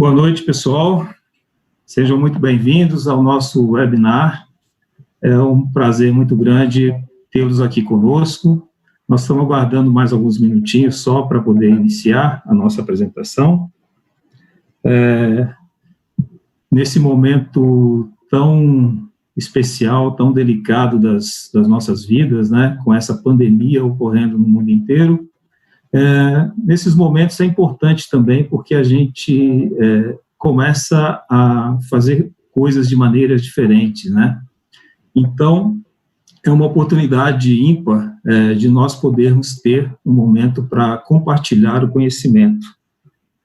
Boa noite, pessoal. Sejam muito bem-vindos ao nosso webinar. É um prazer muito grande tê-los aqui conosco. Nós estamos aguardando mais alguns minutinhos só para poder iniciar a nossa apresentação. Nesse momento tão especial, tão delicado das nossas vidas, né, com essa pandemia ocorrendo no mundo inteiro, nesses momentos é importante também porque a gente começa a fazer coisas de maneiras diferentes, né? Então, é uma oportunidade ímpar de nós podermos ter um momento para compartilhar o conhecimento.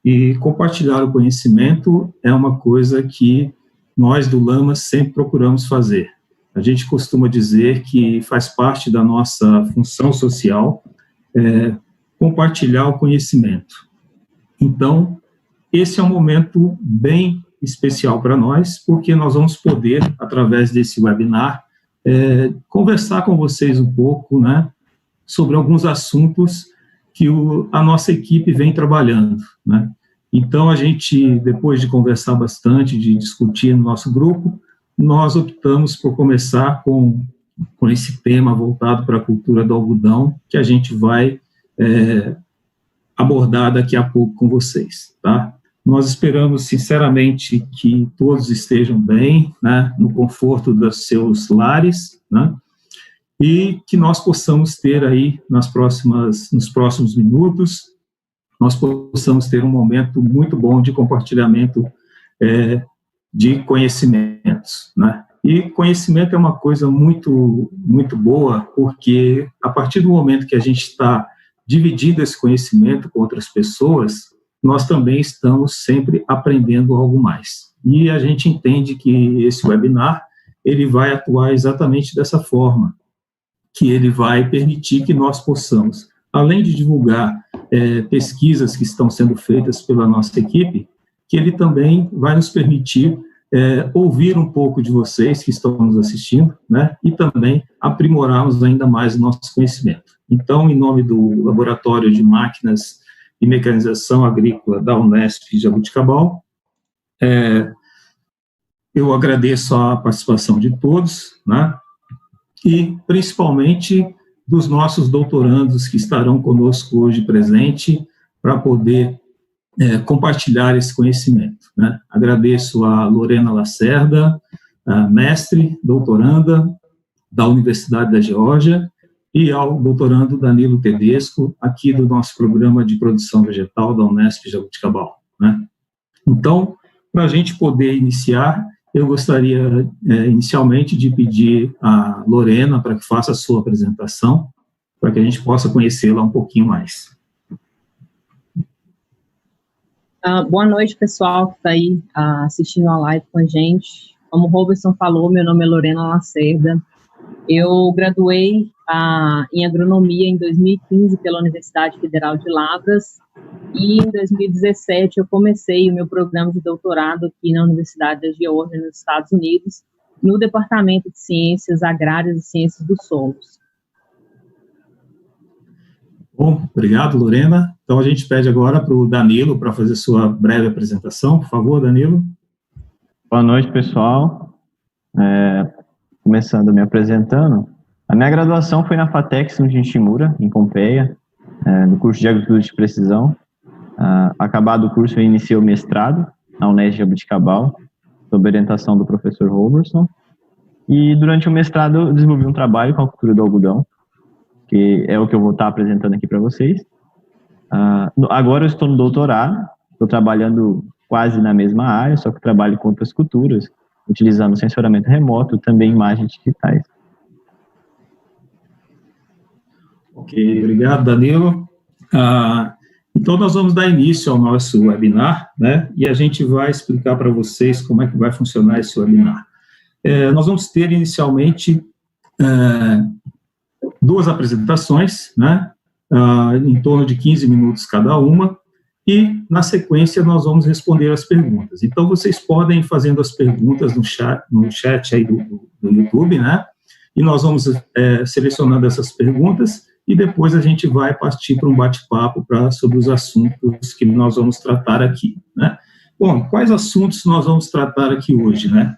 E compartilhar o conhecimento é uma coisa que nós do Lama sempre procuramos fazer. A gente costuma dizer que faz parte da nossa função social compartilhar o conhecimento. Então, esse é um momento bem especial para nós, porque nós vamos poder, através desse webinar, conversar com vocês um pouco, né, sobre alguns assuntos que a nossa equipe vem trabalhando, né. Então, a gente, depois de conversar bastante, de discutir no nosso grupo, nós optamos por começar com esse tema voltado para a cultura do algodão, que a gente vai abordar daqui a pouco com vocês, tá? Nós esperamos, sinceramente, que todos estejam bem, né, no conforto dos seus lares, né, e que nós possamos ter aí, nos próximos minutos, nós possamos ter um momento muito bom de compartilhamento de conhecimentos, né? E conhecimento é uma coisa muito, muito boa, porque a partir do momento que a gente está dividindo esse conhecimento com outras pessoas, nós também estamos sempre aprendendo algo mais. E a gente entende que esse webinar, ele vai atuar exatamente dessa forma, que ele vai permitir que nós possamos, além de divulgar pesquisas que estão sendo feitas pela nossa equipe, que ele também vai nos permitir ouvir um pouco de vocês que estão nos assistindo, né, e também aprimorarmos ainda mais o nosso conhecimento. Então, em nome do Laboratório de Máquinas e Mecanização Agrícola da Unesp Jaboticabal, eu agradeço a participação de todos, né, e principalmente dos nossos doutorandos que estarão conosco hoje presente para poder compartilhar esse conhecimento, né. Agradeço a Lorena Lacerda, mestre, doutoranda da Universidade da Geórgia, e ao doutorando Danilo Tedesco, aqui do nosso programa de produção vegetal da Unesp Jaboticabal, né. Então, para a gente poder iniciar, eu gostaria inicialmente de pedir a Lorena para que faça a sua apresentação, para que a gente possa conhecê-la um pouquinho mais. Boa noite, pessoal que está aí assistindo a live com a gente. Como o Robertson falou, meu nome é Lorena Lacerda. Eu graduei em agronomia em 2015 pela Universidade Federal de Lavras e em 2017 eu comecei o meu programa de doutorado aqui na Universidade da Geórgia, nos Estados Unidos, no Departamento de Ciências Agrárias e Ciências dos Solos. Bom, obrigado, Lorena. Então, a gente pede agora para o Danilo para fazer sua breve apresentação. Por favor, Danilo. Boa noite, pessoal. Começando me apresentando, a minha graduação foi na FATEX, no Genshimura, em Pompeia, no curso de Agricultura de Precisão. Acabado o curso, eu iniciei o mestrado na Unesp Jaboticabal, sob orientação do professor Robertson. E durante o mestrado eu desenvolvi um trabalho com a cultura do algodão, que é o que eu vou estar apresentando aqui para vocês. Agora eu estou no doutorado, estou trabalhando quase na mesma área, só que trabalho com outras culturas, utilizando sensoriamento remoto, também imagens digitais. Ok, obrigado, Danilo. Então, nós vamos dar início ao nosso webinar, né, e a gente vai explicar para vocês como é que vai funcionar esse webinar. Nós vamos ter, inicialmente, duas apresentações, né, em torno de 15 minutos cada uma, e, na sequência, nós vamos responder as perguntas. Então, vocês podem ir fazendo as perguntas no chat aí do YouTube, né? E nós vamos selecionando essas perguntas e depois a gente vai partir para um bate-papo sobre os assuntos que nós vamos tratar aqui, né? Bom, quais assuntos nós vamos tratar aqui hoje, né?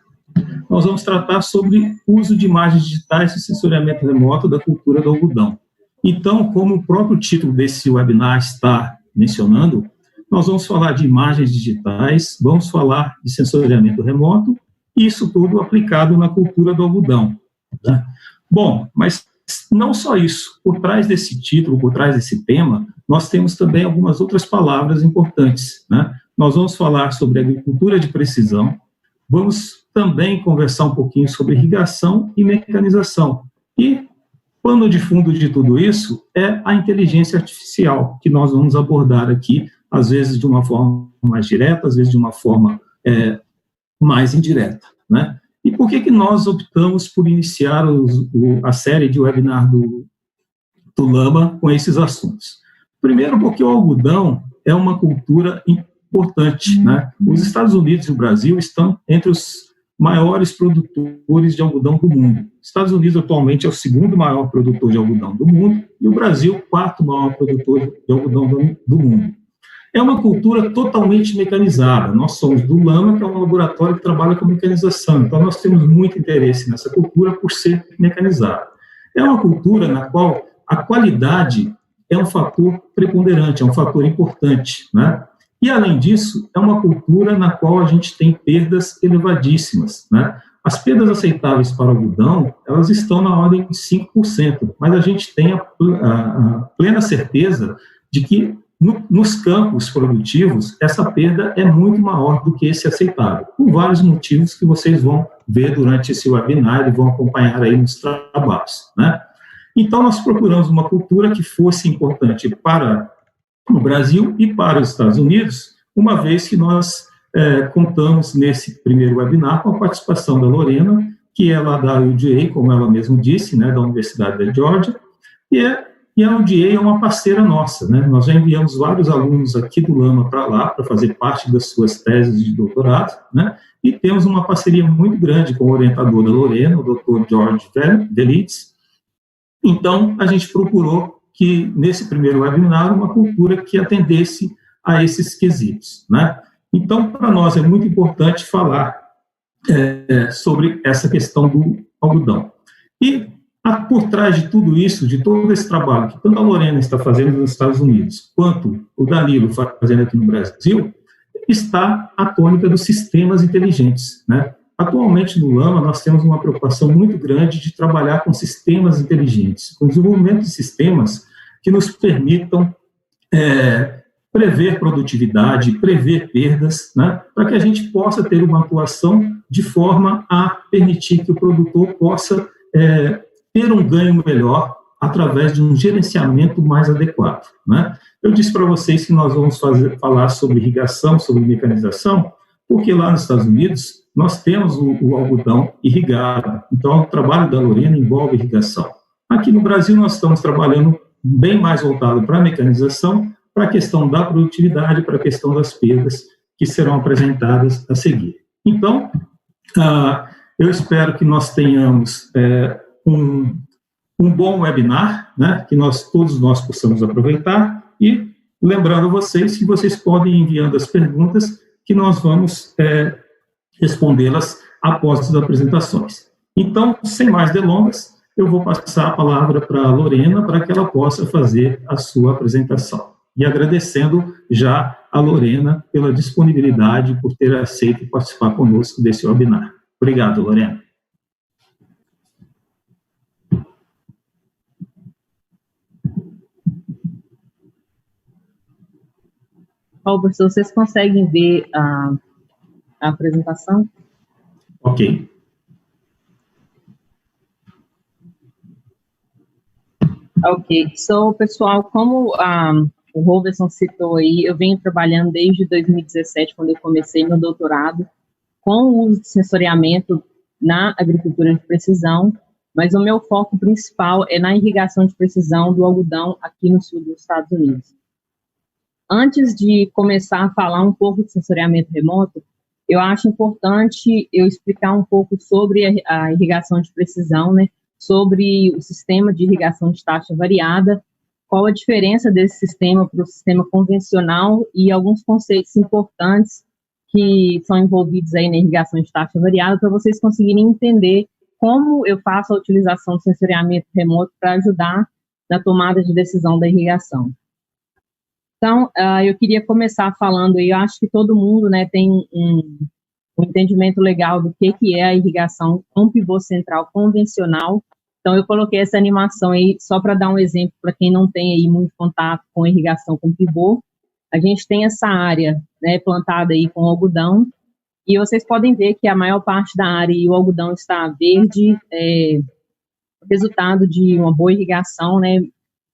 Nós vamos tratar sobre o uso de imagens digitais e sensoriamento remoto da cultura do algodão. Então, como o próprio título desse webinar está mencionando, nós vamos falar de imagens digitais, vamos falar de sensoriamento remoto, e isso tudo aplicado na cultura do algodão. Tá? Bom, mas não só isso. Por trás desse título, por trás desse tema, nós temos também algumas outras palavras importantes, né? Nós vamos falar sobre agricultura de precisão, vamos também conversar um pouquinho sobre irrigação e mecanização. E pano de fundo de tudo isso é a inteligência artificial, que nós vamos abordar aqui, às vezes de uma forma mais direta, às vezes de uma forma mais indireta, né? E por que nós optamos por iniciar a série de webinar do Lama com esses assuntos? Primeiro, porque o algodão é uma cultura importante, né? Os Estados Unidos e o Brasil estão entre os maiores produtores de algodão do mundo. Os Estados Unidos atualmente é o segundo maior produtor de algodão do mundo e o Brasil o quarto maior produtor de algodão do mundo. É uma cultura totalmente mecanizada. Nós somos do Lama, que é um laboratório que trabalha com mecanização, então nós temos muito interesse nessa cultura por ser mecanizada. É uma cultura na qual a qualidade é um fator preponderante, é um fator importante, né? E, além disso, é uma cultura na qual a gente tem perdas elevadíssimas, né? As perdas aceitáveis para o algodão, elas estão na ordem de 5%, mas a gente tem a plena certeza de que nos campos produtivos, essa perda é muito maior do que esse aceitável, por vários motivos que vocês vão ver durante esse webinar e vão acompanhar aí nos trabalhos, né? Então, nós procuramos uma cultura que fosse importante para o Brasil e para os Estados Unidos, uma vez que nós contamos nesse primeiro webinar com a participação da Lorena, que é lá da UGA, como ela mesma disse, né, da Universidade da Georgia, e a UGA é uma parceira nossa, né? Nós já enviamos vários alunos aqui do Lama para lá, para fazer parte das suas teses de doutorado, né? E temos uma parceria muito grande com o orientador da Lorena, o Dr. George Velitz. Então, a gente procurou que, nesse primeiro webinar, uma cultura que atendesse a esses quesitos, né? Então, para nós é muito importante falar sobre essa questão do algodão. E, por trás de tudo isso, de todo esse trabalho que tanto a Lorena está fazendo nos Estados Unidos, quanto o Danilo fazendo aqui no Brasil, está a tônica dos sistemas inteligentes, né? Atualmente, no Lama, nós temos uma preocupação muito grande de trabalhar com sistemas inteligentes, com desenvolvimento de sistemas que nos permitam prever produtividade, prever perdas, né, para que a gente possa ter uma atuação de forma a permitir que o produtor possa ter um ganho melhor através de um gerenciamento mais adequado, né? Eu disse para vocês que nós vamos falar sobre irrigação, sobre mecanização, porque lá nos Estados Unidos nós temos o algodão irrigado, então o trabalho da Lorena envolve irrigação. Aqui no Brasil nós estamos trabalhando bem mais voltado para a mecanização, para a questão da produtividade, para a questão das perdas que serão apresentadas a seguir. Então, eu espero que nós tenhamos um bom webinar, né, que todos nós possamos aproveitar, e lembrando vocês que vocês podem ir enviando as perguntas que nós vamos respondê-las após as apresentações. Então, sem mais delongas, eu vou passar a palavra para a Lorena para que ela possa fazer a sua apresentação. E agradecendo já a Lorena pela disponibilidade, por ter aceito participar conosco desse webinar. Obrigado, Lorena. Professor, vocês conseguem ver a apresentação? Ok. Ok. So, pessoal, como o Roberson citou aí, eu venho trabalhando desde 2017, quando eu comecei meu doutorado, com o uso de sensoriamento na agricultura de precisão, mas o meu foco principal é na irrigação de precisão do algodão aqui no sul dos Estados Unidos. Antes de começar a falar um pouco de sensoriamento remoto, eu acho importante eu explicar um pouco sobre a irrigação de precisão, né? Sobre o sistema de irrigação de taxa variada, qual a diferença desse sistema para o sistema convencional e alguns conceitos importantes que são envolvidos aí na irrigação de taxa variada para vocês conseguirem entender como eu faço a utilização do sensoriamento remoto para ajudar na tomada de decisão da irrigação. Então, eu queria começar falando, e eu acho que todo mundo, né, tem um entendimento legal do que é a irrigação com pivô central convencional. Então, eu coloquei essa animação aí só para dar um exemplo para quem não tem aí muito contato com irrigação com pivô. A gente tem essa área, né, plantada aí com algodão, e vocês podem ver que a maior parte da área e o algodão está verde, resultado de uma boa irrigação, né,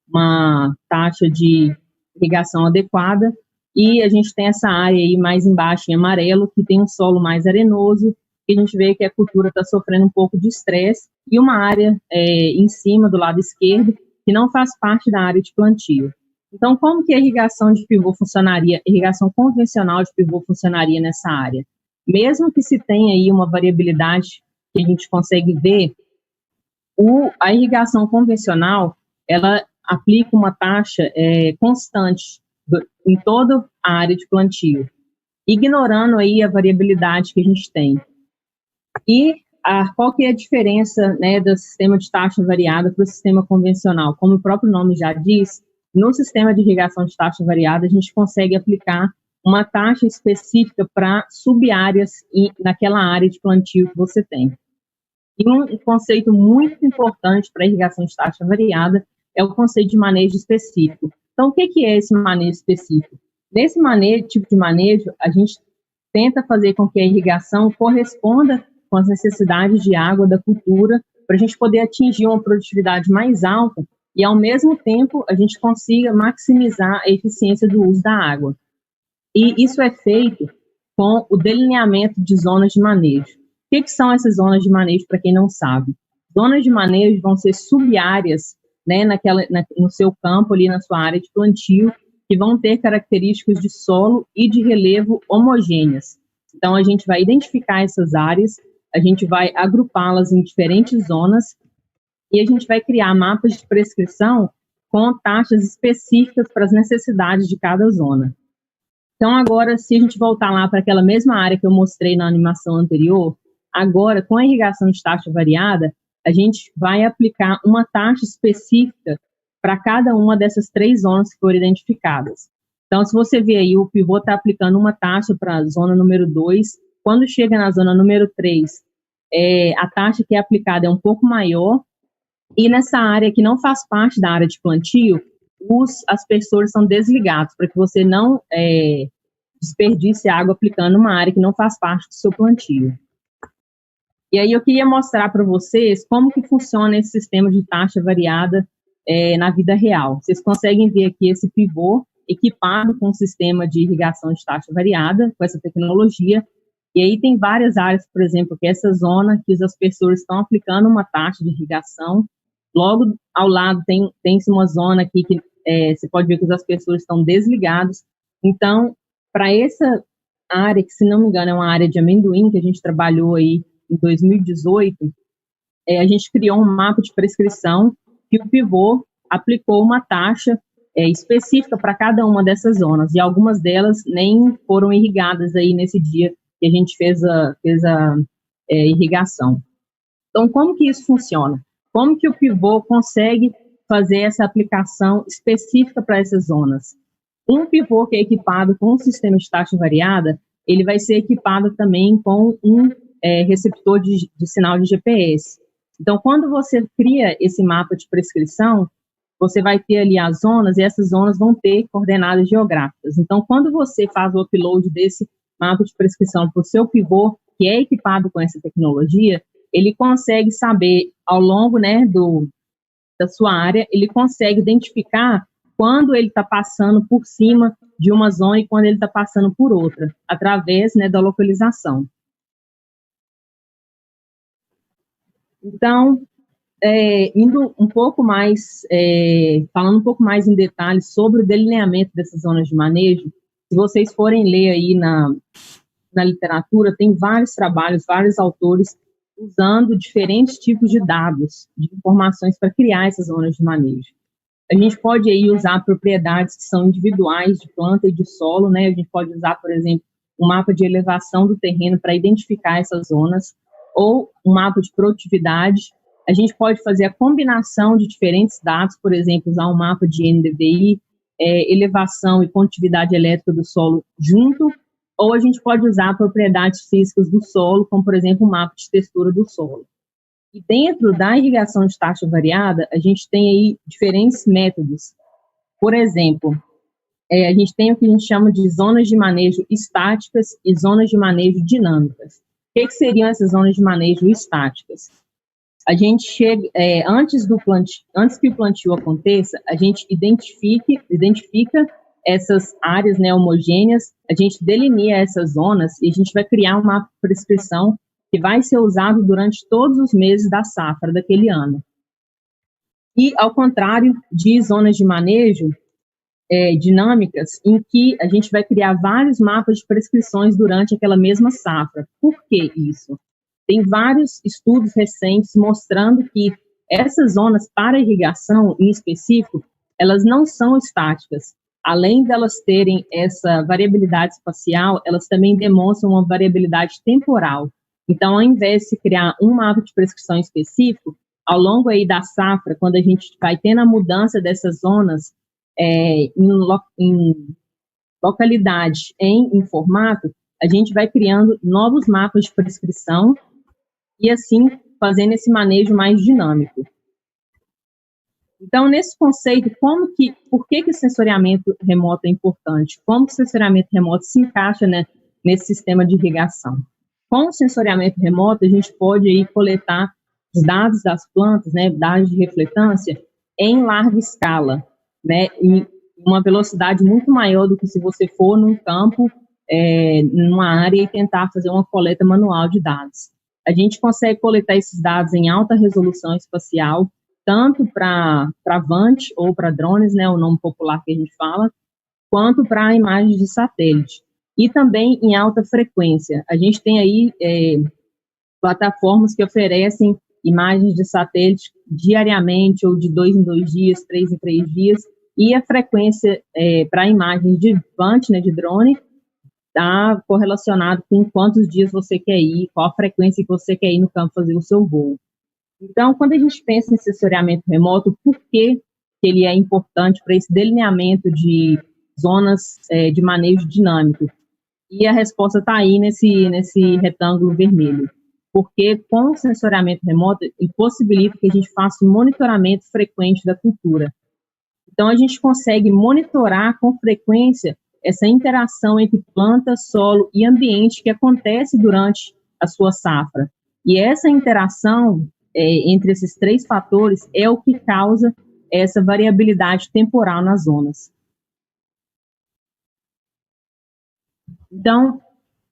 uma taxa de irrigação adequada, e a gente tem essa área aí mais embaixo em amarelo, que tem um solo mais arenoso, que a gente vê que a cultura está sofrendo um pouco de estresse, e uma área em cima, do lado esquerdo, que não faz parte da área de plantio. Então, como que a irrigação de pivô funcionaria, irrigação convencional de pivô funcionaria nessa área? Mesmo que se tenha aí uma variabilidade que a gente consegue ver, a irrigação convencional, ela aplica uma taxa constante em toda a área de plantio, ignorando aí a variabilidade que a gente tem. E qual que é a diferença, né, do sistema de taxa variada para o sistema convencional? Como o próprio nome já diz, no sistema de irrigação de taxa variada, a gente consegue aplicar uma taxa específica para sub-áreas naquela área de plantio que você tem. E um conceito muito importante para a irrigação de taxa variada é o conceito de manejo específico. Então, o que é esse manejo específico? Nesse tipo de manejo, a gente tenta fazer com que a irrigação corresponda com as necessidades de água da cultura, para a gente poder atingir uma produtividade mais alta e, ao mesmo tempo, a gente consiga maximizar a eficiência do uso da água. E isso é feito com o delineamento de zonas de manejo. O que são essas zonas de manejo, para quem não sabe? Zonas de manejo vão ser sub-áreas, né, no seu campo, ali na sua área de plantio, que vão ter características de solo e de relevo homogêneas. Então, a gente vai identificar essas áreas, a gente vai agrupá-las em diferentes zonas e a gente vai criar mapas de prescrição com taxas específicas para as necessidades de cada zona. Então, agora, se a gente voltar lá para aquela mesma área que eu mostrei na animação anterior, agora, com a irrigação de taxa variada, a gente vai aplicar uma taxa específica para cada uma dessas 3 zonas que foram identificadas. Então, se você ver aí, o pivô está aplicando uma taxa para a zona número 2, quando chega na zona número 3, a taxa que é aplicada é um pouco maior, e nessa área que não faz parte da área de plantio, os aspersores são desligados, para que você não desperdice água aplicando uma área que não faz parte do seu plantio. E aí eu queria mostrar para vocês como que funciona esse sistema de taxa variada na vida real. Vocês conseguem ver aqui esse pivô equipado com um sistema de irrigação de taxa variada, com essa tecnologia, e aí tem várias áreas, por exemplo, que é essa zona que os aspersores estão aplicando uma taxa de irrigação. Logo ao lado tem-se uma zona aqui que você pode ver que os aspersores estão desligados. Então, para essa área, que se não me engano é uma área de amendoim, que a gente trabalhou aí em 2018, a gente criou um mapa de prescrição que o pivô aplicou uma taxa específica para cada uma dessas zonas, e algumas delas nem foram irrigadas aí nesse dia que a gente fez a irrigação. Então, como que isso funciona? Como que o pivô consegue fazer essa aplicação específica para essas zonas? Um pivô que é equipado com um sistema de taxa variada, ele vai ser equipado também com um receptor de sinal de GPS. Então, quando você cria esse mapa de prescrição, você vai ter ali as zonas, e essas zonas vão ter coordenadas geográficas. Então, quando você faz o upload desse mapa de prescrição para o seu pivô, que é equipado com essa tecnologia, ele consegue saber, ao longo, né, da sua área, ele consegue identificar quando ele está passando por cima de uma zona e quando ele está passando por outra, através, né, da localização. Então, indo um pouco mais, falando um pouco mais em detalhes sobre o delineamento dessas zonas de manejo, se vocês forem ler aí na literatura, tem vários trabalhos, vários autores usando diferentes tipos de dados, de informações para criar essas zonas de manejo. A gente pode aí usar propriedades que são individuais de planta e de solo, né? A gente pode usar, por exemplo, um mapa de elevação do terreno para identificar essas zonas, ou um mapa de produtividade. A gente pode fazer a combinação de diferentes dados, por exemplo, usar um mapa de NDVI, elevação e condutividade elétrica do solo junto, ou a gente pode usar propriedades físicas do solo, como, por exemplo, um mapa de textura do solo. E dentro da irrigação de taxa variada, a gente tem aí diferentes métodos. Por exemplo, a gente tem o que a gente chama de zonas de manejo estáticas e zonas de manejo dinâmicas. O que seriam essas zonas de manejo estáticas? A gente chega, antes que o plantio aconteça, a gente identifica essas áreas, né, homogêneas, a gente delinea essas zonas e a gente vai criar uma prescrição que vai ser usado durante todos os meses da safra daquele ano. E, ao contrário de zonas de manejo dinâmicas, em que a gente vai criar vários mapas de prescrições durante aquela mesma safra. Por que isso? Tem vários estudos recentes mostrando que essas zonas para irrigação, em específico, elas não são estáticas. Além delas terem essa variabilidade espacial, elas também demonstram uma variabilidade temporal. Então, ao invés de criar um mapa de prescrição específico, ao longo aí da safra, quando a gente vai tendo a mudança dessas zonas em localidade, em formato, a gente vai criando novos mapas de prescrição e, assim, fazendo esse manejo mais dinâmico. Então, nesse conceito, por que o sensoriamento remoto é importante? Como que o sensoriamento remoto se encaixa, né, nesse sistema de irrigação? Com o sensoriamento remoto, a gente pode aí coletar os dados das plantas, né, dados de refletância, em larga escala, né, em uma velocidade muito maior do que se você for num campo, numa área e tentar fazer uma coleta manual de dados. A gente consegue coletar esses dados em alta resolução espacial, tanto para VANT ou para drones, né, o nome popular que a gente fala, quanto para imagens de satélite. E também em alta frequência. A gente tem aí plataformas que oferecem imagens de satélite diariamente, ou de 2 em 2 dias, 3 em 3 dias, e a frequência para imagens de VANT, né, de drone, está correlacionado com quantos dias você quer ir, qual a frequência que você quer ir no campo fazer o seu voo. Então, quando a gente pensa em sensoriamento remoto, por que ele é importante para esse delineamento de zonas de manejo dinâmico? E a resposta está aí nesse retângulo vermelho. Porque com o sensoriamento remoto, ele possibilita que a gente faça um monitoramento frequente da cultura. Então, a gente consegue monitorar com frequência essa interação entre planta, solo e ambiente que acontece durante a sua safra. E essa interação entre esses 3 fatores é o que causa essa variabilidade temporal nas zonas. Então,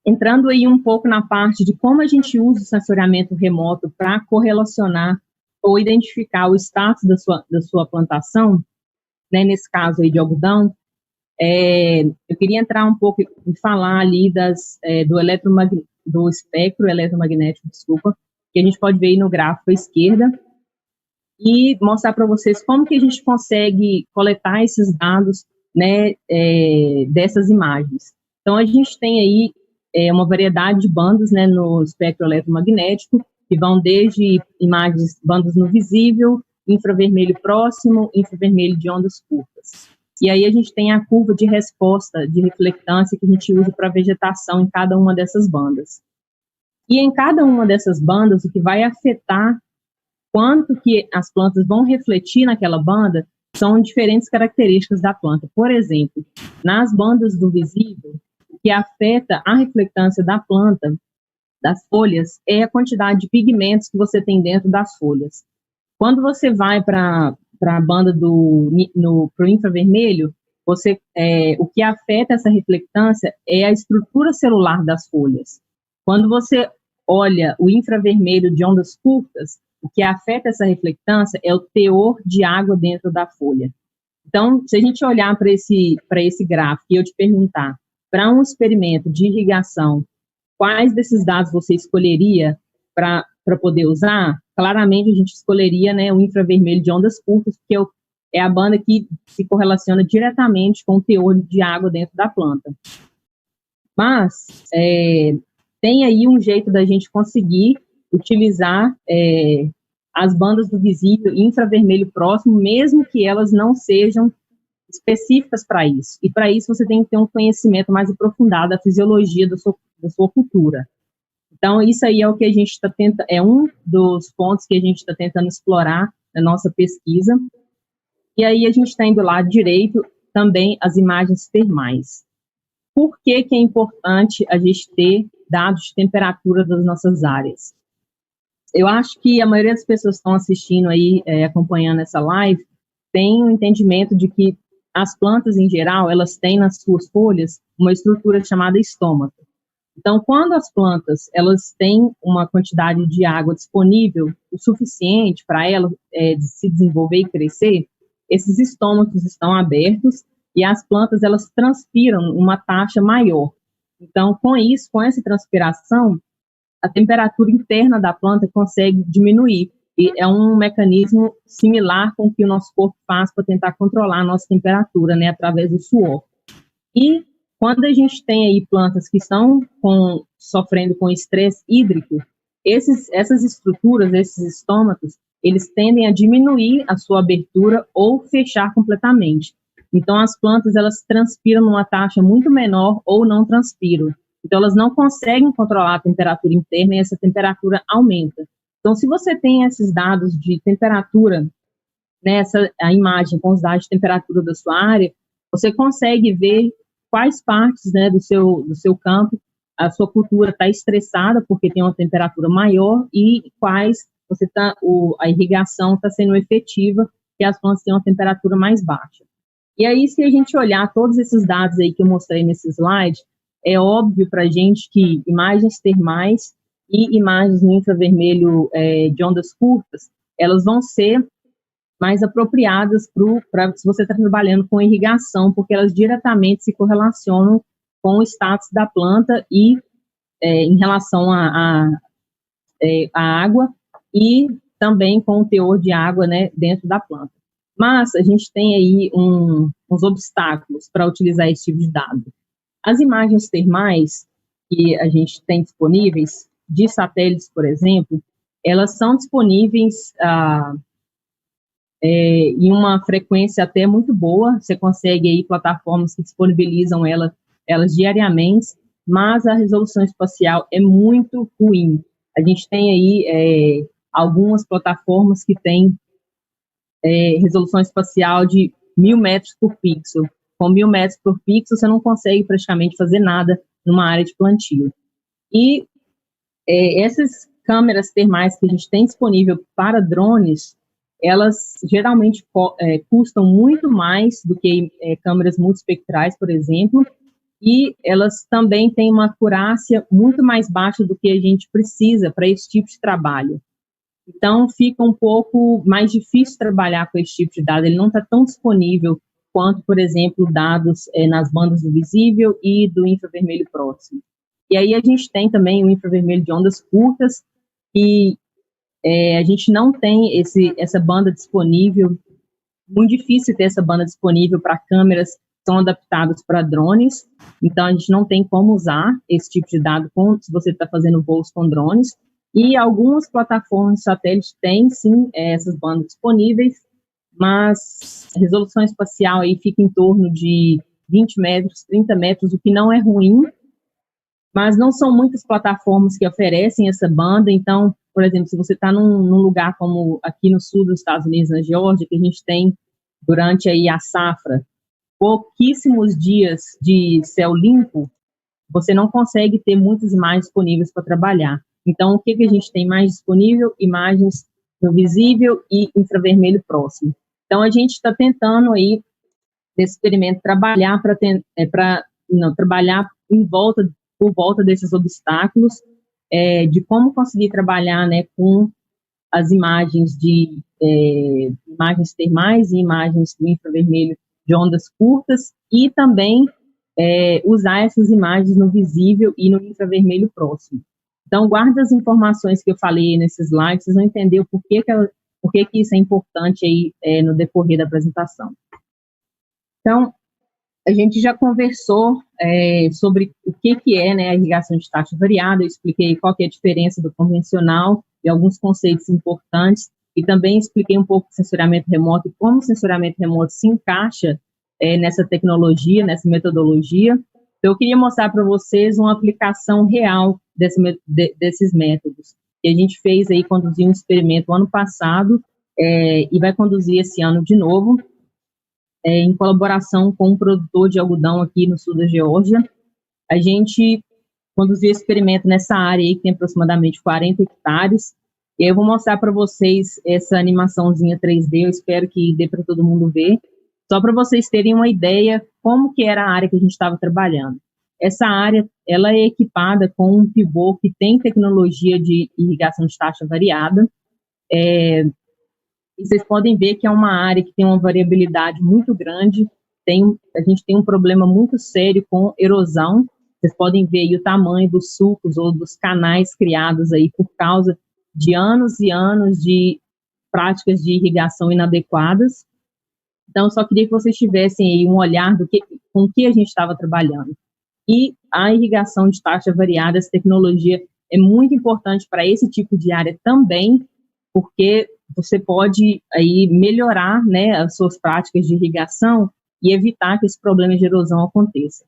entrando aí um pouco na parte de como a gente usa o sensoriamento remoto para correlacionar ou identificar o status da sua plantação, né, nesse caso aí de algodão, eu queria entrar um pouco e falar ali do espectro eletromagnético, que a gente pode ver aí no gráfico à esquerda, e mostrar para vocês como que a gente consegue coletar esses dados, né, dessas imagens. Então, a gente tem aí uma variedade de bandas, né, no espectro eletromagnético, que vão desde imagens, bandas no visível, infravermelho próximo, infravermelho de ondas curtas. E aí a gente tem a curva de resposta de reflectância que a gente usa para vegetação em cada uma dessas bandas. E em cada uma dessas bandas, o que vai afetar quanto que as plantas vão refletir naquela banda são diferentes características da planta. Por exemplo, nas bandas do visível, o que afeta a reflectância da planta, das folhas, é a quantidade de pigmentos que você tem dentro das folhas. Quando você vai para a banda pro infravermelho, o que afeta essa reflectância é a estrutura celular das folhas. Quando você olha o infravermelho de ondas curtas, o que afeta essa reflectância é o teor de água dentro da folha. Então, se a gente olhar para esse gráfico e eu te perguntar, para um experimento de irrigação, quais desses dados você escolheria para poder usar? Claramente a gente escolheria, né, o infravermelho de ondas curtas, porque é a banda que se correlaciona diretamente com o teor de água dentro da planta. Mas tem aí um jeito da gente conseguir utilizar as bandas do visível e infravermelho próximo, mesmo que elas não sejam específicas para isso. E para isso você tem que ter um conhecimento mais aprofundado da fisiologia da sua cultura. Então, isso aí é o que a gente está tentando, é um dos pontos que a gente está tentando explorar na nossa pesquisa. E aí a gente está indo lá direito também as imagens termais. Por que é importante a gente ter dados de temperatura das nossas áreas? Eu acho que a maioria das pessoas que estão assistindo aí, acompanhando essa live, tem um entendimento de que as plantas, em geral, elas têm nas suas folhas uma estrutura chamada estômago. Então, quando as plantas elas têm uma quantidade de água disponível o suficiente para ela se desenvolver e crescer, esses estômagos estão abertos e as plantas elas transpiram uma taxa maior. Então, com isso, com essa transpiração, a temperatura interna da planta consegue diminuir. E é um mecanismo similar com o que o nosso corpo faz para tentar controlar a nossa temperatura, né, através do suor. E quando a gente tem aí plantas que estão sofrendo com estresse hídrico, essas estruturas, esses estômagos, eles tendem a diminuir a sua abertura ou fechar completamente. Então, as plantas, elas transpiram numa taxa muito menor ou não transpiram. Então, elas não conseguem controlar a temperatura interna e essa temperatura aumenta. Então, se você tem esses dados de temperatura, a imagem com os dados de temperatura da sua área, você consegue ver quais partes, né, do seu campo a sua cultura está estressada porque tem uma temperatura maior e quais a irrigação está sendo efetiva porque as plantas têm uma temperatura mais baixa. E aí, se a gente olhar todos esses dados aí que eu mostrei nesse slide, é óbvio para a gente que imagens termais e imagens no infravermelho de ondas curtas, elas vão ser mais apropriadas se você está trabalhando com irrigação, porque elas diretamente se correlacionam com o status da planta e em relação à água e também com o teor de água, né, dentro da planta. Mas a gente tem aí uns obstáculos para utilizar esse tipo de dado. As imagens termais que a gente tem disponíveis, de satélites, por exemplo, elas são disponíveis em uma frequência até muito boa. Você consegue aí plataformas que disponibilizam elas diariamente, mas a resolução espacial é muito ruim. A gente tem aí algumas plataformas que têm resolução espacial de 1.000 metros por pixel. Com 1.000 metros por pixel, você não consegue praticamente fazer nada numa área de plantio. E essas câmeras termais que a gente tem disponível para drones, elas geralmente custam muito mais do que câmeras multiespectrais, por exemplo, e elas também têm uma acurácia muito mais baixa do que a gente precisa para esse tipo de trabalho. Então, fica um pouco mais difícil trabalhar com esse tipo de dado. Ele não está tão disponível quanto, por exemplo, dados nas bandas do visível e do infravermelho próximo. E aí a gente tem também o infravermelho de ondas curtas, e a gente não tem essa banda disponível. Muito difícil ter essa banda disponível para câmeras que são adaptadas para drones. Então, a gente não tem como usar esse tipo de dado se você está fazendo voos com drones. E algumas plataformas de satélite têm, sim, essas bandas disponíveis, mas a resolução espacial aí fica em torno de 20 metros, 30 metros, o que não é ruim, mas não são muitas plataformas que oferecem essa banda. Então, por exemplo, se você está num lugar como aqui no sul dos Estados Unidos, na Geórgia, que a gente tem, durante aí a safra, pouquíssimos dias de céu limpo, você não consegue ter muitas imagens disponíveis para trabalhar. Então, o que a gente tem mais disponível? Imagens no visível e infravermelho próximo. Então, a gente está tentando aí, nesse experimento, trabalhar trabalhar por volta desses obstáculos, de como conseguir trabalhar, né, com as imagens imagens termais e imagens do infravermelho de ondas curtas, e também usar essas imagens no visível e no infravermelho próximo. Então, guarda as informações que eu falei nesses slides, vocês vão entender o porquê que isso é importante aí no decorrer da apresentação. Então, a gente já conversou sobre o que é, né, a irrigação de taxa variada. Eu expliquei qual que é a diferença do convencional e alguns conceitos importantes, e também expliquei um pouco do sensoriamento remoto e como o sensoriamento remoto se encaixa nessa tecnologia, nessa metodologia. Então, eu queria mostrar para vocês uma aplicação real desses métodos, que a gente fez aí, conduziu um experimento ano passado e vai conduzir esse ano de novo, em colaboração com um produtor de algodão aqui no sul da Geórgia. A gente conduziu experimento nessa área aí, que tem aproximadamente 40 hectares, e eu vou mostrar para vocês essa animaçãozinha 3D, eu espero que dê para todo mundo ver, só para vocês terem uma ideia como que era a área que a gente estava trabalhando. Essa área, ela é equipada com um pivô que tem tecnologia de irrigação de taxa variada, e vocês podem ver que é uma área que tem uma variabilidade muito grande, a gente tem um problema muito sério com erosão. Vocês podem ver aí o tamanho dos sulcos ou dos canais criados aí por causa de anos e anos de práticas de irrigação inadequadas. Então, eu só queria que vocês tivessem aí um olhar com que a gente estava trabalhando. E a irrigação de taxa variada, essa tecnologia é muito importante para esse tipo de área também, porque você pode aí melhorar, né, as suas práticas de irrigação e evitar que esse problema de erosão aconteça.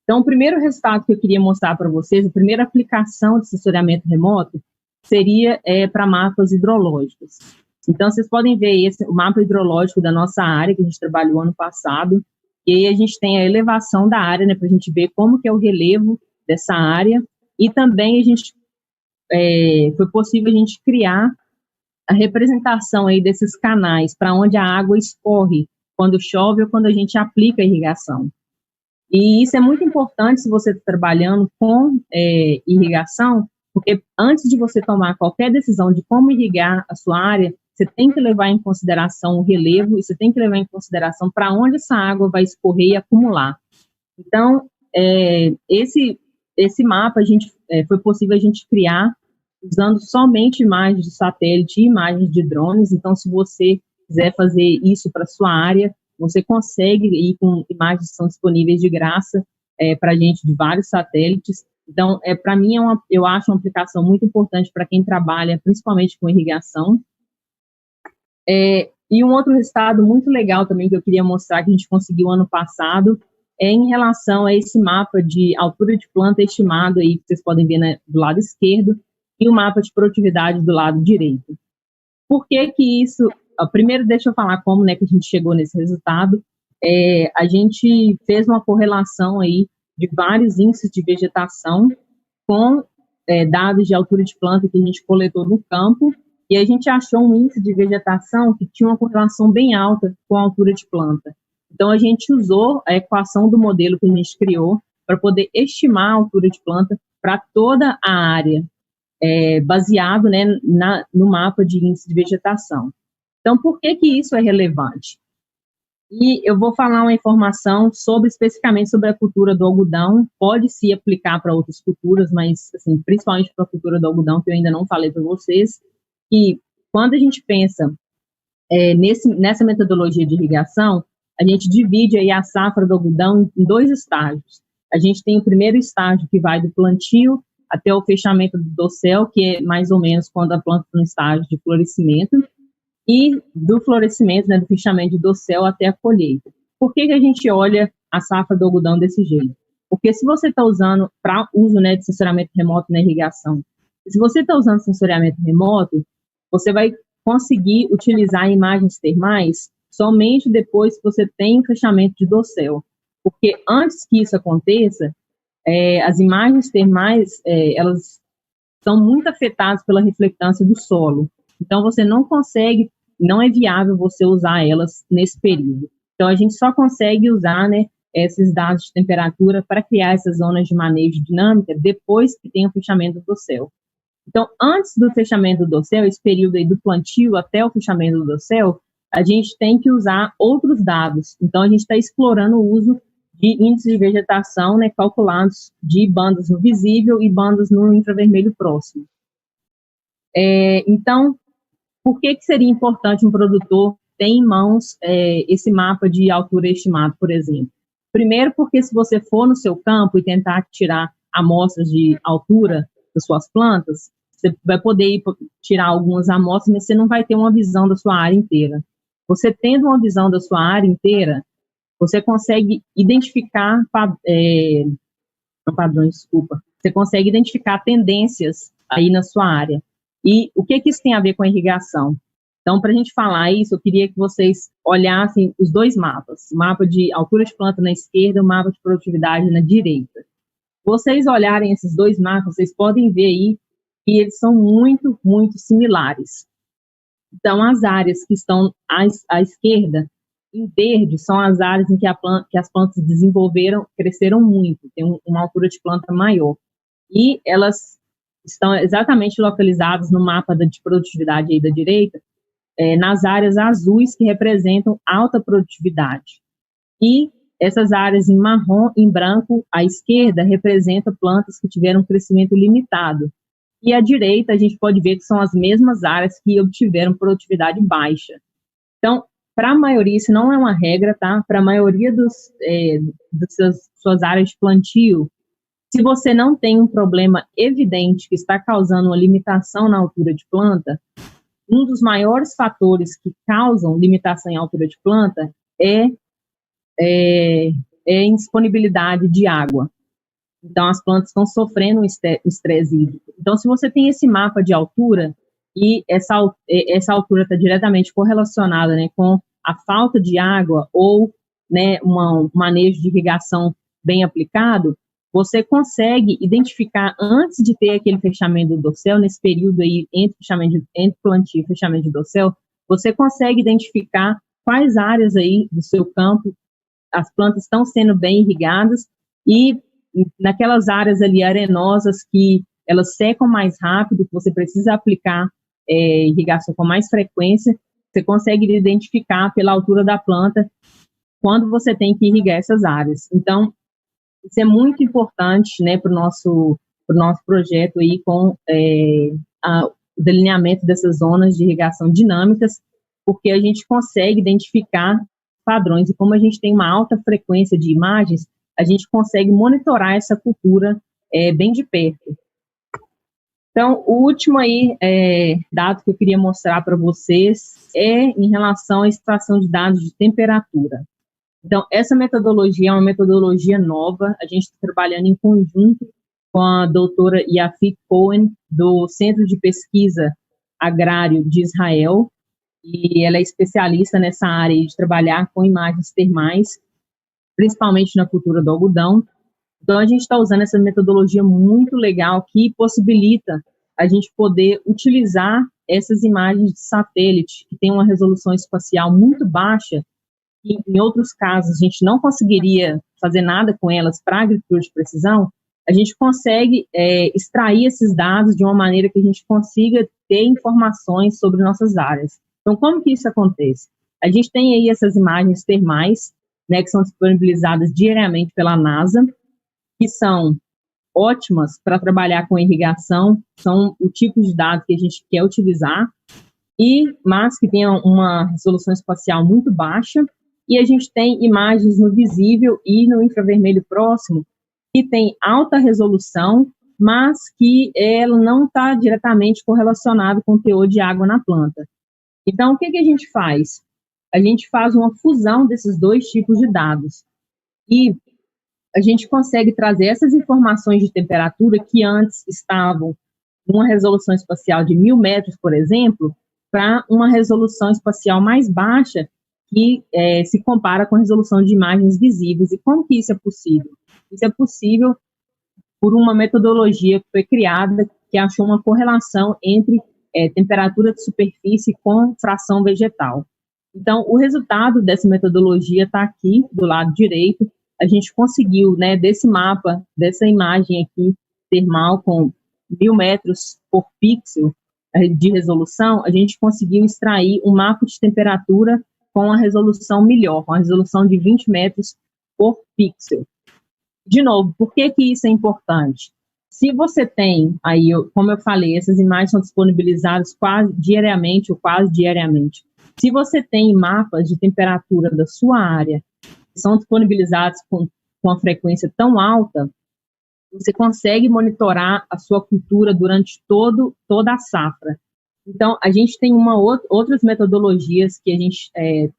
Então, o primeiro resultado que eu queria mostrar para vocês, a primeira aplicação de sensoriamento remoto, seria para mapas hidrológicos. Então, vocês podem ver o mapa hidrológico da nossa área, que a gente trabalhou ano passado, e aí a gente tem a elevação da área, né, para a gente ver como que é o relevo dessa área, e também foi possível a gente criar a representação aí desses canais para onde a água escorre quando chove ou quando a gente aplica a irrigação. E isso é muito importante se você está trabalhando com irrigação, porque antes de você tomar qualquer decisão de como irrigar a sua área, você tem que levar em consideração o relevo e você tem que levar em consideração para onde essa água vai escorrer e acumular. Então, esse mapa foi possível a gente criar usando somente imagens de satélite e imagens de drones. Então, se você quiser fazer isso para sua área, você consegue ir com imagens que são disponíveis de graça para a gente de vários satélites. Então, para mim, eu acho uma aplicação muito importante para quem trabalha principalmente com irrigação. E um outro resultado muito legal também que eu queria mostrar que a gente conseguiu ano passado é em relação a esse mapa de altura de planta estimado aí, que vocês podem ver, né, do lado esquerdo, e o mapa de produtividade do lado direito. Por que isso? Primeiro, deixa eu falar como, né, que a gente chegou nesse resultado. A gente fez uma correlação aí de vários índices de vegetação com dados de altura de planta que a gente coletou no campo, e a gente achou um índice de vegetação que tinha uma correlação bem alta com a altura de planta. Então, a gente usou a equação do modelo que a gente criou para poder estimar a altura de planta para toda a área, baseado, né, no mapa de índice de vegetação. Então, por que isso é relevante? E eu vou falar uma informação especificamente sobre a cultura do algodão, pode se aplicar para outras culturas, mas, assim, principalmente para a cultura do algodão, que eu ainda não falei para vocês, que quando a gente pensa nessa metodologia de irrigação, a gente divide aí a safra do algodão em 2 estágios. A gente tem o primeiro estágio que vai do plantio até o fechamento do dossel, que é mais ou menos quando a planta está no estágio de florescimento, e do florescimento, né, do fechamento do dossel até a colheita. Por que a gente olha a safra do algodão desse jeito? Porque se você está usando para uso, né, de sensoriamento remoto na irrigação, se você está usando sensoriamento remoto, você vai conseguir utilizar imagens termais somente depois que você tem o fechamento de dossel. Porque antes que isso aconteça, as imagens termais, elas são muito afetadas pela reflectância do solo. Então, você não consegue, não é viável você usar elas nesse período. Então, a gente só consegue usar, né, esses dados de temperatura para criar essas zonas de manejo dinâmica depois que tem o fechamento do dossel. Então, antes do fechamento do dossel, esse período aí do plantio até o fechamento do dossel, a gente tem que usar outros dados. Então, a gente está explorando o uso de índices de vegetação, né, calculados de bandas no visível e bandas no infravermelho próximo. Então, por que seria importante um produtor tem em mãos esse mapa de altura estimado, por exemplo. Primeiro, porque se você for no seu campo e tentar tirar amostras de altura das suas plantas, você vai poder tirar algumas amostras, mas você não vai ter uma visão da sua área inteira. Você tendo uma visão da sua área inteira, você consegue identificar você consegue identificar tendências aí na sua área. E o que isso tem a ver com a irrigação? Então, para a gente falar isso, eu queria que vocês olhassem os dois mapas, o mapa de altura de planta na esquerda e o mapa de produtividade na direita. Vocês olharem esses dois mapas, vocês podem ver aí que eles são muito, muito similares. Então, as áreas que estão à esquerda, em verde, são as áreas em que as plantas cresceram muito, tem uma altura de planta maior. E elas estão exatamente localizadas no mapa de produtividade aí da direita, nas áreas azuis que representam alta produtividade. E essas áreas em marrom, em branco, à esquerda, representam plantas que tiveram crescimento limitado. E à direita, a gente pode ver que são as mesmas áreas que obtiveram produtividade baixa. Então, para a maioria, isso não é uma regra, tá? Para a maioria das suas áreas de plantio, se você não tem um problema evidente que está causando uma limitação na altura de planta, um dos maiores fatores que causam limitação em altura de planta é indisponibilidade de água. Então, as plantas estão sofrendo um estresse hídrico. Então, se você tem esse mapa de altura, e essa altura está diretamente correlacionada, né, com a falta de água ou, né, um manejo de irrigação bem aplicado, você consegue identificar, antes de ter aquele fechamento do dossel, nesse período aí entre plantio e fechamento de dossel, você consegue identificar quais áreas aí do seu campo as plantas estão sendo bem irrigadas, e naquelas áreas ali arenosas que elas secam mais rápido, que você precisa aplicar irrigação com mais frequência, você consegue identificar pela altura da planta quando você tem que irrigar essas áreas. Então, isso é muito importante, né, para o nosso projeto aí com o delineamento dessas zonas de irrigação dinâmicas, porque a gente consegue identificar padrões, e como a gente tem uma alta frequência de imagens, a gente consegue monitorar essa cultura bem de perto. Então, o último aí, dado que eu queria mostrar para vocês é em relação à extração de dados de temperatura. Então, essa metodologia é uma metodologia nova, a gente está trabalhando em conjunto com a doutora Yafit Cohen, do Centro de Pesquisa Agrário de Israel, e ela é especialista nessa área de trabalhar com imagens termais, principalmente na cultura do algodão. Então, a gente está usando essa metodologia muito legal que possibilita a gente poder utilizar essas imagens de satélite, que tem uma resolução espacial muito baixa, e em outros casos a gente não conseguiria fazer nada com elas para agricultura de precisão. A gente consegue extrair esses dados de uma maneira que a gente consiga ter informações sobre nossas áreas. Então, como que isso acontece? A gente tem aí essas imagens termais, né, que são disponibilizadas diariamente pela NASA, que são ótimas para trabalhar com irrigação, são o tipo de dado que a gente quer utilizar, mas que tenham uma resolução espacial muito baixa, e a gente tem imagens no visível e no infravermelho próximo, que tem alta resolução, mas que ela não está diretamente correlacionada com o teor de água na planta. Então, o que a gente faz? A gente faz uma fusão desses dois tipos de dados. E a gente consegue trazer essas informações de temperatura que antes estavam numa resolução espacial de 1000 metros, por exemplo, para uma resolução espacial mais baixa que se compara com a resolução de imagens visíveis. E como que isso é possível? Isso é possível por uma metodologia que foi criada, que achou uma correlação entre temperatura de superfície com fração vegetal. Então, o resultado dessa metodologia está aqui, do lado direito. A gente conseguiu, né, desse mapa, dessa imagem aqui, termal com 1000 metros por pixel de resolução, a gente conseguiu extrair um mapa de temperatura com a resolução melhor, com a resolução de 20 metros por pixel. De novo, por que isso é importante? Se você tem, aí, como eu falei, essas imagens são disponibilizadas quase diariamente ou quase diariamente Se você tem mapas de temperatura da sua área que são disponibilizados com uma frequência tão alta, você consegue monitorar a sua cultura durante toda a safra. Então, a gente tem outras metodologias que a gente,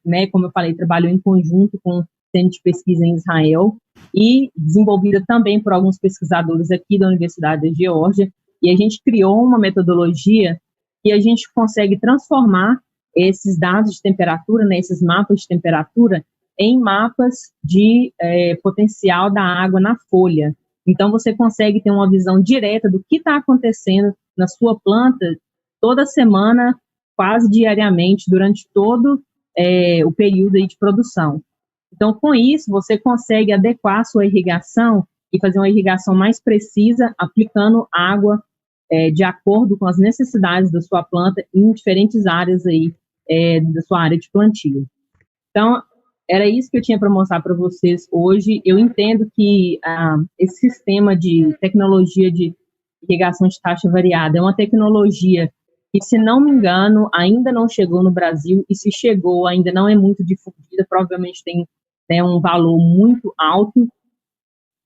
né, como eu falei, trabalhou em conjunto com o Centro de Pesquisa em Israel e desenvolvida também por alguns pesquisadores aqui da Universidade da Geórgia, e a gente criou uma metodologia que a gente consegue transformar esses dados de temperatura, né, esses mapas de temperatura, em mapas de potencial da água na folha. Então, você consegue ter uma visão direta do que está acontecendo na sua planta toda semana, quase diariamente, durante todo o período aí de produção. Então, com isso, você consegue adequar a sua irrigação e fazer uma irrigação mais precisa, aplicando água de acordo com as necessidades da sua planta em diferentes áreas aí da sua área de plantio. Então, era isso que eu tinha para mostrar para vocês hoje. Eu entendo que esse sistema de tecnologia de irrigação de taxa variada é uma tecnologia que, se não me engano, ainda não chegou no Brasil, e se chegou, ainda não é muito difundida, provavelmente tem um valor muito alto,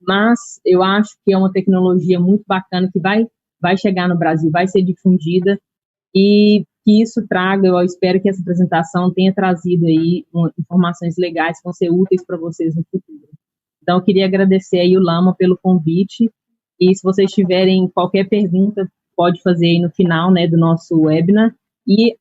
mas eu acho que é uma tecnologia muito bacana que vai chegar no Brasil, vai ser difundida, e que isso traga, eu espero que essa apresentação tenha trazido aí informações legais que vão ser úteis para vocês no futuro. Então, eu queria agradecer aí o Lama pelo convite, e se vocês tiverem qualquer pergunta, pode fazer aí no final, né, do nosso webinar, e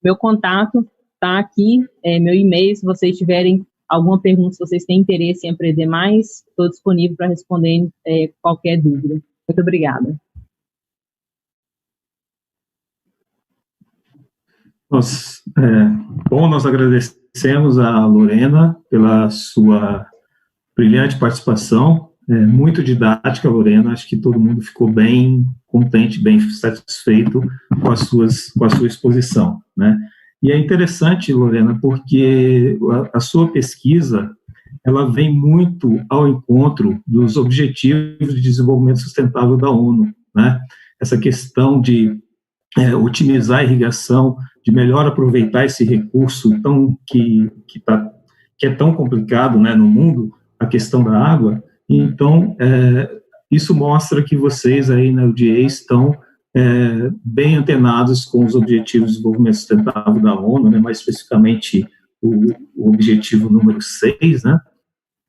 meu contato está aqui, meu e-mail, se vocês tiverem alguma pergunta, se vocês têm interesse em aprender mais, estou disponível para responder qualquer dúvida. Muito obrigada. Nós agradecemos a Lorena pela sua brilhante participação, muito didática, Lorena, acho que todo mundo ficou bem contente, bem satisfeito com a sua exposição, né? E é interessante, Lorena, porque a sua pesquisa, ela vem muito ao encontro dos Objetivos de Desenvolvimento Sustentável da ONU, né? Essa questão de otimizar a irrigação, de melhor aproveitar esse recurso que é tão complicado, né, no mundo, a questão da água. Então, isso mostra que vocês aí na UDA estão bem antenados com os Objetivos de Desenvolvimento Sustentável da ONU, né, mais especificamente o objetivo número 6, né,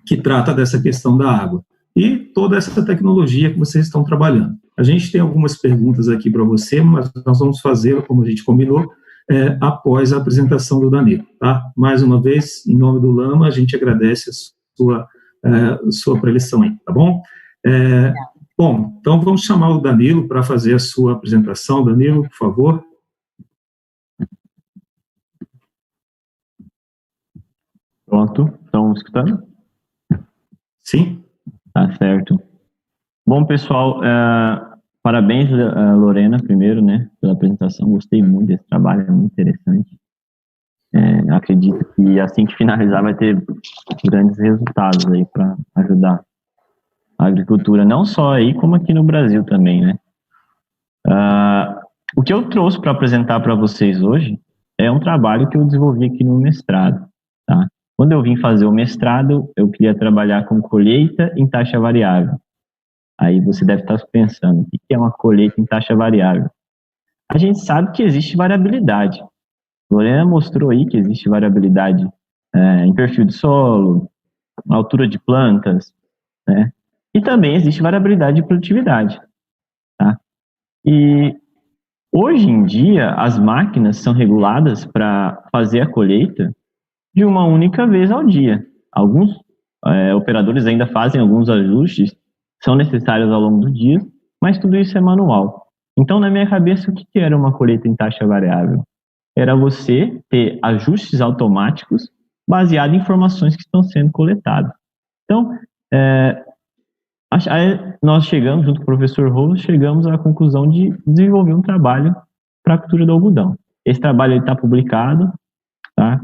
que trata dessa questão da água. E toda essa tecnologia que vocês estão trabalhando. A gente tem algumas perguntas aqui para você, mas nós vamos fazer, como a gente combinou, após a apresentação do Danilo, tá? Mais uma vez, em nome do Lama, a gente agradece a sua preleção aí, tá bom? Bom, então vamos chamar o Danilo para fazer a sua apresentação. Danilo, por favor. Pronto, estão escutando? Sim. Tá certo. Bom, pessoal, parabéns, Lorena, primeiro, né, pela apresentação. Gostei muito desse trabalho, é muito interessante. Acredito que assim que finalizar vai ter grandes resultados aí para ajudar a agricultura, não só aí, como aqui no Brasil também, né. O que eu trouxe para apresentar para vocês hoje é um trabalho que eu desenvolvi aqui no mestrado, tá? Quando eu vim fazer o mestrado, eu queria trabalhar com colheita em taxa variável. Aí você deve estar pensando, o que é uma colheita em taxa variável? A gente sabe que existe variabilidade. Lorena mostrou aí que existe variabilidade em perfil de solo, altura de plantas, né? E também existe variabilidade de produtividade, tá? E hoje em dia, as máquinas são reguladas para fazer a colheita de uma única vez ao dia. Alguns operadores ainda fazem alguns ajustes, são necessários ao longo do dia, mas tudo isso é manual. Então, na minha cabeça, o que era uma colheita em taxa variável? Era você ter ajustes automáticos baseados em informações que estão sendo coletadas. Então, nós chegamos, junto com o professor Rose, chegamos à conclusão de desenvolver um trabalho para a cultura do algodão. Esse trabalho está publicado, tá?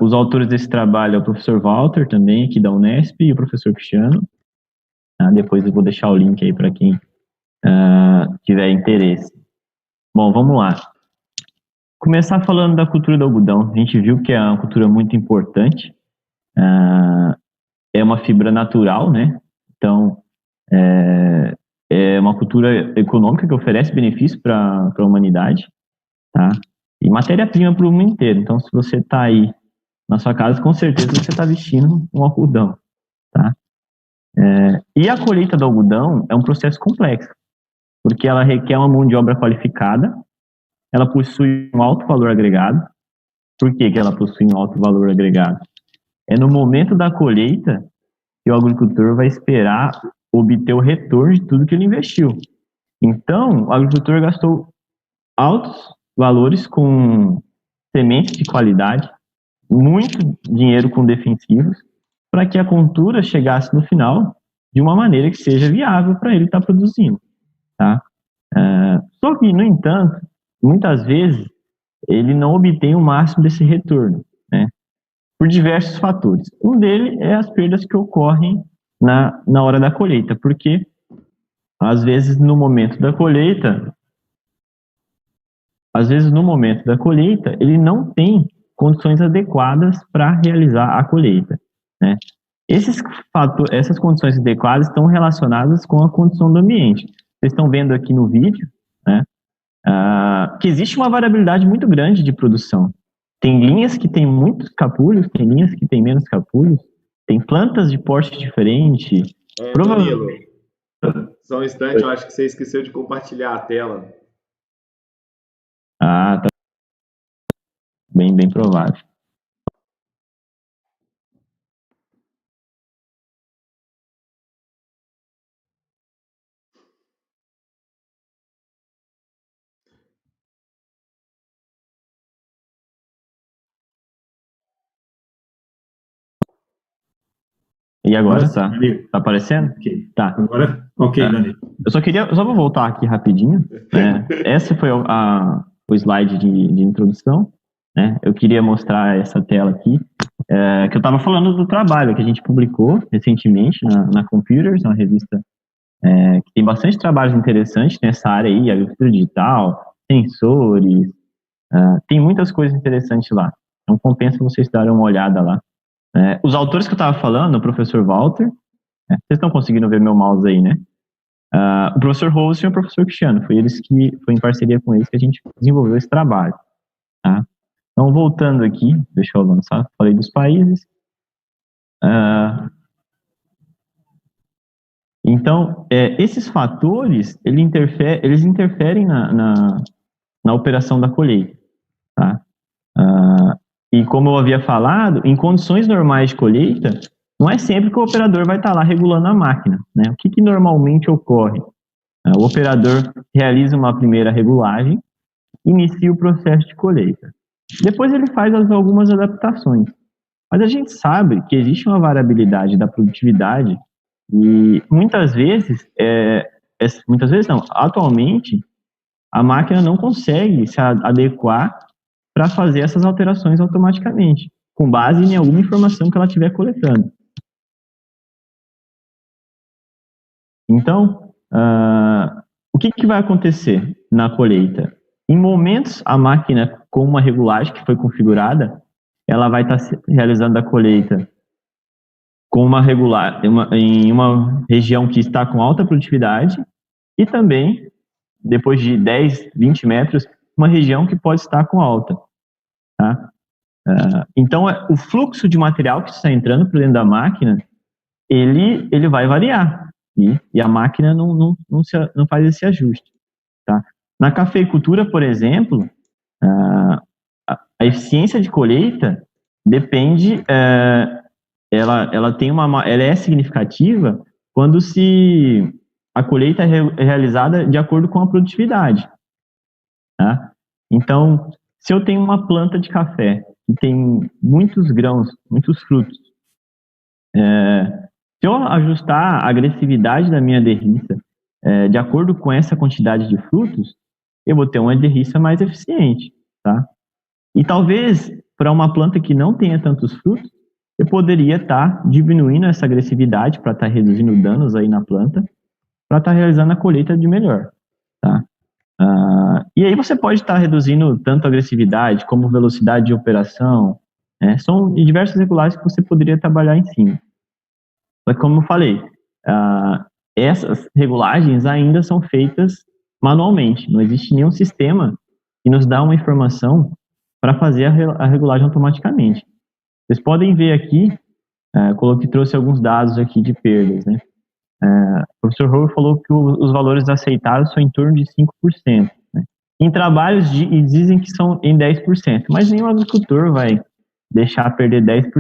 Os autores desse trabalho é o professor Walter, também, aqui da Unesp, e o professor Cristiano. Depois eu vou deixar o link aí para quem tiver interesse. Bom, vamos lá. começar falando da cultura do algodão. A gente viu que é uma cultura muito importante, é uma fibra natural, né? Então, é uma cultura econômica que oferece benefícios para a humanidade, tá? E matéria-prima para o mundo inteiro. Então, se você está aí na sua casa, com certeza você está vestindo um algodão, tá? E a colheita do algodão é um processo complexo, porque ela requer uma mão de obra qualificada, ela possui um alto valor agregado. Por que ela possui um alto valor agregado? É no momento da colheita que o agricultor vai esperar obter o retorno de tudo que ele investiu. Então, o agricultor gastou altos valores com sementes de qualidade, muito dinheiro com defensivos, para que a cultura chegasse no final de uma maneira que seja viável para ele estar produzindo. Tá? Só que, no entanto, muitas vezes, ele não obtém o máximo desse retorno, né? Por diversos fatores. Um deles é as perdas que ocorrem na hora da colheita, porque, às vezes, no momento da colheita, ele não tem condições adequadas para realizar a colheita, né? Essas condições adequadas estão relacionadas com a condição do ambiente. Vocês estão vendo aqui no vídeo, né, que existe uma variabilidade muito grande de produção. Tem linhas que têm muitos capulhos, tem linhas que têm menos capulhos, tem plantas de porte diferente. Danilo, só um instante, eu acho que você esqueceu de compartilhar a tela. Tá. Bem provável. E agora tá aparecendo? Ok. Tá. Agora, ok, Danilo. Eu só vou voltar aqui rapidinho, né? Esse foi o slide de introdução, né? Eu queria mostrar essa tela aqui, que eu estava falando do trabalho que a gente publicou recentemente na Computers, uma revista que tem bastante trabalhos interessantes nessa área aí, agricultura digital, sensores, tem muitas coisas interessantes lá. Então compensa vocês darem uma olhada lá. Os autores que eu estava falando, o professor Walter, vocês estão conseguindo ver meu mouse aí, né? O professor Rose e o professor Cristiano, foi em parceria com eles que a gente desenvolveu esse trabalho, tá? Então, voltando aqui, deixa eu avançar, falei dos países. Então, esses fatores, eles interferem na operação da colheita, tá? E como eu havia falado, em condições normais de colheita, não é sempre que o operador vai estar lá regulando a máquina, né? O que normalmente ocorre? O operador realiza uma primeira regulagem, inicia o processo de colheita. Depois ele faz algumas adaptações. Mas a gente sabe que existe uma variabilidade da produtividade e muitas vezes não, atualmente, a máquina não consegue se adequar para fazer essas alterações automaticamente, com base em alguma informação que ela estiver coletando. Então, o que vai acontecer na colheita? Em momentos, a máquina com uma regulagem que foi configurada, ela vai estar realizando a colheita com em uma região que está com alta produtividade e também, depois de 10, 20 metros, uma região que pode estar com alta. Tá? Então, o fluxo de material que está entrando para dentro da máquina, ele vai variar. E a máquina não faz esse ajuste. Tá? Na cafeicultura, por exemplo, a eficiência de colheita depende, ela é significativa quando a colheita é realizada de acordo com a produtividade. Tá? Então, se eu tenho uma planta de café que tem muitos grãos, muitos frutos, se eu ajustar a agressividade da minha derriça de acordo com essa quantidade de frutos, eu vou ter uma derriça mais eficiente, tá? E talvez, para uma planta que não tenha tantos frutos, eu poderia estar diminuindo essa agressividade para estar reduzindo danos aí na planta, para estar realizando a colheita de melhor, tá? E aí você pode estar reduzindo tanto a agressividade como velocidade de operação, né? São diversas regulagens que você poderia trabalhar em cima. Só que, como eu falei, essas regulagens ainda são feitas manualmente. Não existe nenhum sistema que nos dá uma informação para fazer a regulagem automaticamente. Vocês podem ver aqui, trouxe alguns dados aqui de perdas, né? O professor Howell falou que os valores aceitáveis são em torno de 5%. Né? Em trabalhos dizem que são em 10%, mas nenhum agricultor vai deixar perder 10%.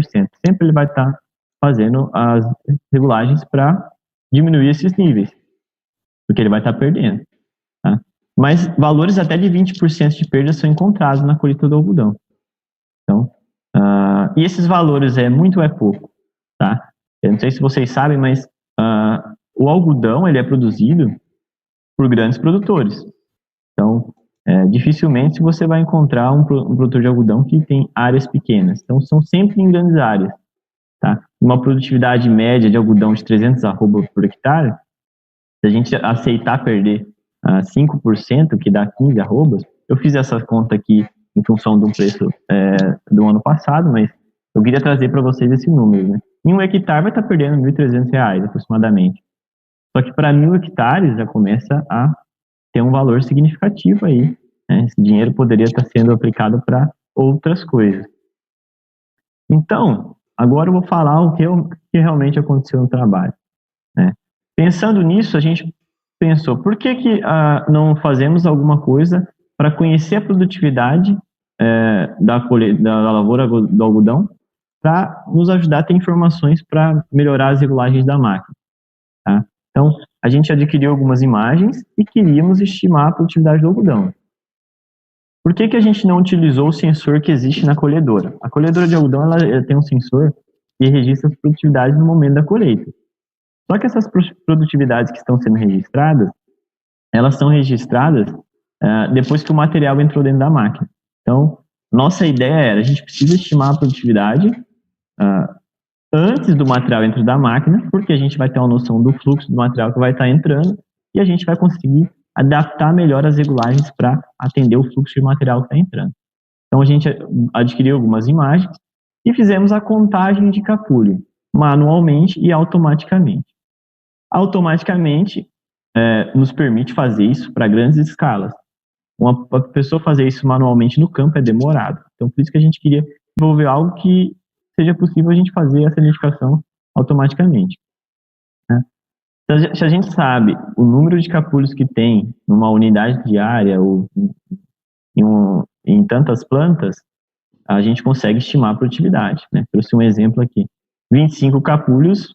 Sempre ele vai estar fazendo as regulagens para diminuir esses níveis, porque ele vai estar perdendo. Tá? Mas valores até de 20% de perda são encontrados na colheita do algodão. Então, e esses valores é muito ou é pouco? Tá? Eu não sei se vocês sabem, mas o algodão ele é produzido por grandes produtores. Então, dificilmente você vai encontrar um produtor de algodão que tem áreas pequenas. Então, são sempre em grandes áreas. Tá? Uma produtividade média de algodão de 300 arroba por hectare, se a gente aceitar perder 5%, que dá 15 arrobas, eu fiz essa conta aqui em função do preço do ano passado, mas eu queria trazer para vocês esse número. Né? Em 1 hectare vai estar perdendo R$ 1.300 aproximadamente. Só que para 1.000 hectares já começa a ter um valor significativo aí. Né? Esse dinheiro poderia estar sendo aplicado para outras coisas. Então, agora eu vou falar o que realmente aconteceu no trabalho. Né? Pensando nisso, a gente pensou, por que não fazemos alguma coisa para conhecer a produtividade da lavoura do algodão, para nos ajudar a ter informações para melhorar as regulagens da máquina. Tá? Então, a gente adquiriu algumas imagens e queríamos estimar a produtividade do algodão. Por que a gente não utilizou o sensor que existe na colhedora? A colhedora de algodão ela tem um sensor que registra as produtividades no momento da colheita. Só que essas produtividades que estão sendo registradas, elas são registradas depois que o material entrou dentro da máquina. Então, nossa ideia era, a gente precisa estimar a produtividade antes do material entrar da máquina, porque a gente vai ter uma noção do fluxo do material que vai estar entrando e a gente vai conseguir adaptar melhor as regulagens para atender o fluxo de material que está entrando. Então, a gente adquiriu algumas imagens e fizemos a contagem de capulho, manualmente e automaticamente. Automaticamente, nos permite fazer isso para grandes escalas. Uma pessoa fazer isso manualmente no campo é demorado. Então, por isso que a gente queria desenvolver algo que seja possível a gente fazer essa identificação automaticamente. Né? Se a gente sabe o número de capulhos que tem numa unidade diária ou em tantas plantas, a gente consegue estimar a produtividade. Né? Trouxe um exemplo aqui. 25 capulhos,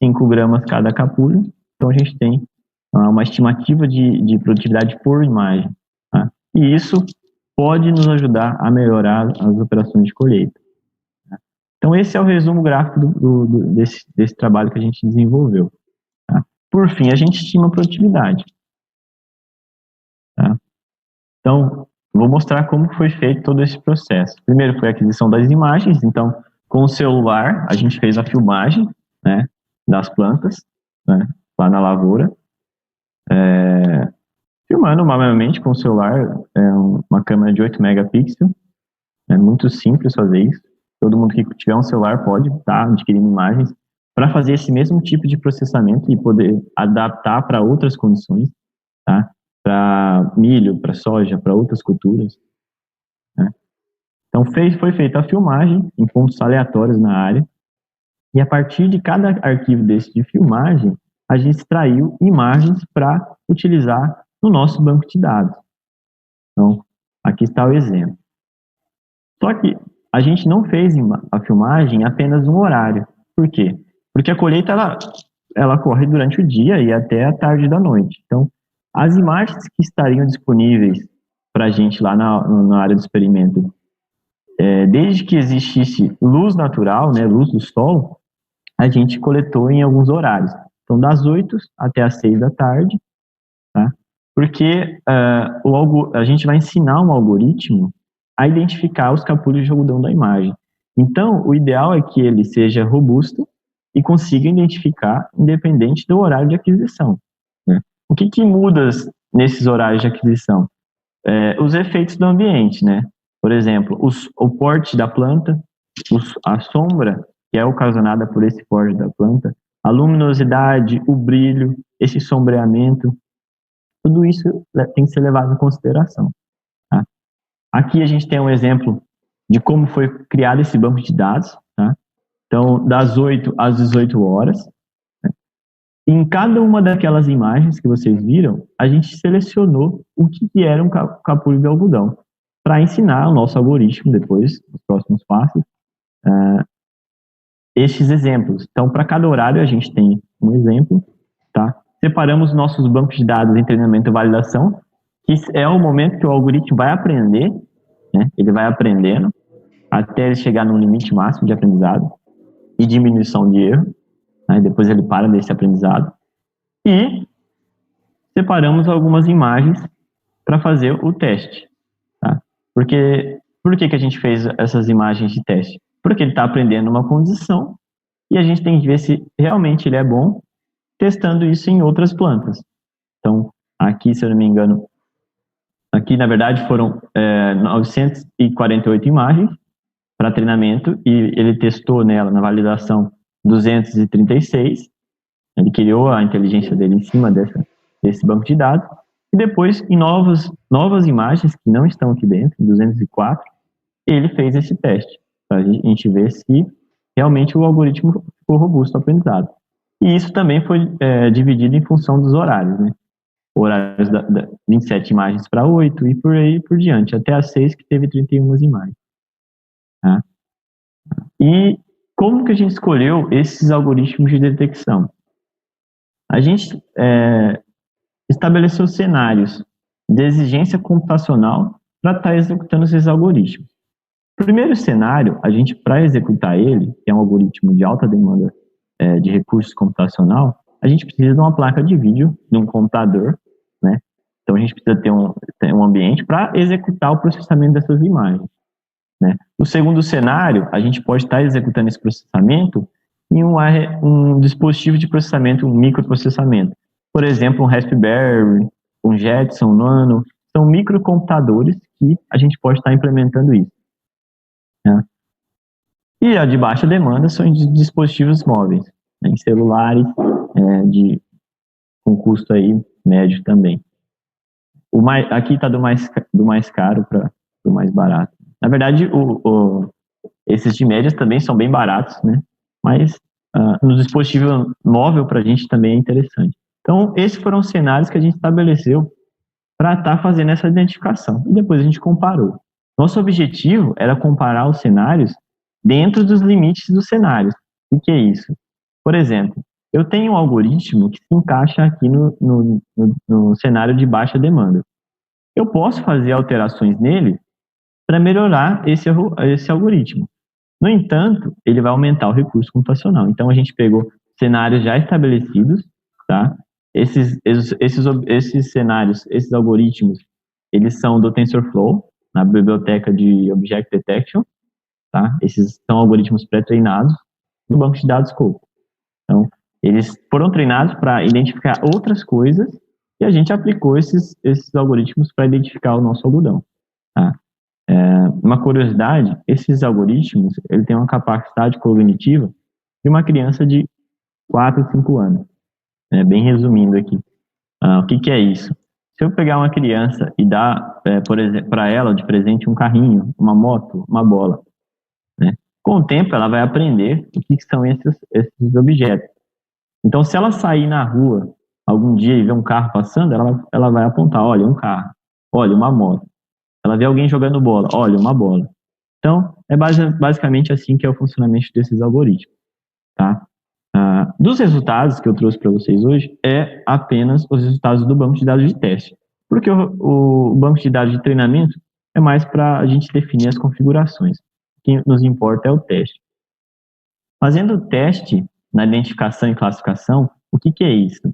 5 gramas cada capulho. Então, a gente tem uma estimativa de produtividade por imagem. Tá? E isso pode nos ajudar a melhorar as operações de colheita. Tá? Então, esse é o resumo gráfico desse trabalho que a gente desenvolveu. Tá? Por fim, a gente estima a produtividade. Tá? Então, vou mostrar como foi feito todo esse processo. Primeiro foi a aquisição das imagens. Então, com o celular, a gente fez a filmagem, né, das plantas, né, lá na lavoura. Filmando normalmente com o celular, uma câmera de 8 megapixels. É muito simples fazer isso. Todo mundo que tiver um celular pode estar adquirindo imagens para fazer esse mesmo tipo de processamento e poder adaptar para outras condições, tá? Para milho, para soja, para outras culturas. Né? Então, foi feita a filmagem em pontos aleatórios na área, e a partir de cada arquivo desse de filmagem, a gente extraiu imagens para utilizar no nosso banco de dados. Então, aqui está o exemplo. Só que a gente não fez a filmagem em apenas um horário. Por quê? Porque a colheita ela corre durante o dia e até a tarde da noite. Então, as imagens que estariam disponíveis para a gente lá na área do experimento, desde que existisse luz natural, né, luz do sol, a gente coletou em alguns horários. Então, das 8 até as 6 da tarde, tá? Porque a gente vai ensinar um algoritmo a identificar os capulhos de algodão da imagem. Então, o ideal é que ele seja robusto e consiga identificar independente do horário de aquisição. Né? O que muda nesses horários de aquisição? os efeitos do ambiente, né? Por exemplo, o porte da planta, a sombra, que é ocasionada por esse porte da planta, a luminosidade, o brilho, esse sombreamento, tudo isso tem que ser levado em consideração. Tá? Aqui a gente tem um exemplo de como foi criado esse banco de dados. Tá? Então, das 8 às 18 horas, né? Em cada uma daquelas imagens que vocês viram, a gente selecionou o que era um capulho de algodão, para ensinar o nosso algoritmo depois, nos próximos passos, estes exemplos. Então, para cada horário, a gente tem um exemplo. Tá? Separamos nossos bancos de dados em treinamento e validação, que é o momento que o algoritmo vai aprender, né? Ele vai aprendendo até ele chegar no limite máximo de aprendizado e diminuição de erro, né? Depois ele para desse aprendizado. E separamos algumas imagens para fazer o teste. Tá? Por que a gente fez essas imagens de teste? Porque ele está aprendendo uma condição e a gente tem que ver se realmente ele é bom testando isso em outras plantas. Então, aqui, se eu não me engano, aqui, na verdade, foram 948 imagens para treinamento e ele testou nela, na validação, 236. Ele criou a inteligência dele em cima desse banco de dados. E depois, em novas imagens que não estão aqui dentro, em 204, ele fez esse teste, para a gente ver se realmente o algoritmo ficou robusto ao aprendizado. E isso também foi dividido em função dos horários, né? Horários 27 imagens para 8 e por aí por diante, até as 6 que teve 31 imagens. Tá? E como que a gente escolheu esses algoritmos de detecção? A gente estabeleceu cenários de exigência computacional para estar executando esses algoritmos. O primeiro cenário, a gente, para executar ele, que é um algoritmo de alta demanda de recursos computacional, a gente precisa de uma placa de vídeo, de um computador, né? Então a gente precisa ter um ambiente para executar o processamento dessas imagens, né? O segundo cenário, a gente pode estar executando esse processamento em um dispositivo de processamento, um microprocessamento. Por exemplo, um Raspberry, um Jetson Nano, são microcomputadores que a gente pode estar implementando isso. Né? E a de baixa demanda são de dispositivos móveis, né, em celulares, com custo aí médio também. Aqui está do mais caro para o mais barato. Na verdade, esses de médias também são bem baratos, né? Mas no dispositivo móvel para a gente também é interessante. Então, esses foram os cenários que a gente estabeleceu para estar fazendo essa identificação. E depois a gente comparou. Nosso objetivo era comparar os cenários dentro dos limites dos cenários. O que é isso? Por exemplo, eu tenho um algoritmo que se encaixa aqui no cenário de baixa demanda. Eu posso fazer alterações nele para melhorar esse algoritmo. No entanto, ele vai aumentar o recurso computacional. Então, a gente pegou cenários já estabelecidos, tá? Esses cenários, esses algoritmos, eles são do TensorFlow, na biblioteca de Object Detection, tá? Esses são algoritmos pré-treinados no banco de dados Scopus. Então, eles foram treinados para identificar outras coisas e a gente aplicou esses algoritmos para identificar o nosso algodão. Tá? Uma curiosidade, esses algoritmos ele tem uma capacidade cognitiva de uma criança de 4, 5 anos. Bem resumindo aqui. O que é isso? Se eu pegar uma criança e dar, por exemplo, para ela de presente um carrinho, uma moto, uma bola, né? Com o tempo ela vai aprender o que são esses objetos. Então, se ela sair na rua algum dia e ver um carro passando, ela vai apontar, olha, um carro, olha, uma moto. Ela vê alguém jogando bola, olha, uma bola. Então, é basicamente assim que é o funcionamento desses algoritmos. Tá? Dos resultados que eu trouxe para vocês hoje, é apenas os resultados do banco de dados de teste. Porque o banco de dados de treinamento é mais para a gente definir as configurações. O que nos importa é o teste. Fazendo o teste na identificação e classificação, o que é isso?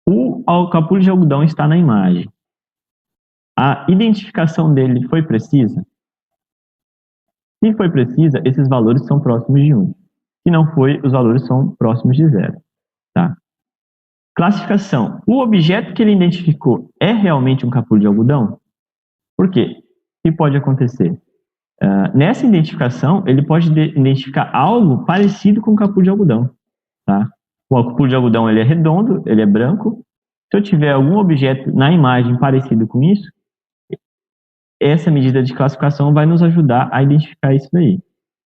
O capulho de algodão está na imagem. A identificação dele foi precisa? Se foi precisa, esses valores são próximos de 1. Se não foi, os valores são próximos de 0. Tá? Classificação. O objeto que ele identificou é realmente um capulho de algodão? Por quê? O que pode acontecer? Nessa identificação, ele pode identificar algo parecido com o capul de algodão, tá? O capul de algodão, ele é redondo, ele é branco. Se eu tiver algum objeto na imagem parecido com isso, essa medida de classificação vai nos ajudar a identificar isso daí,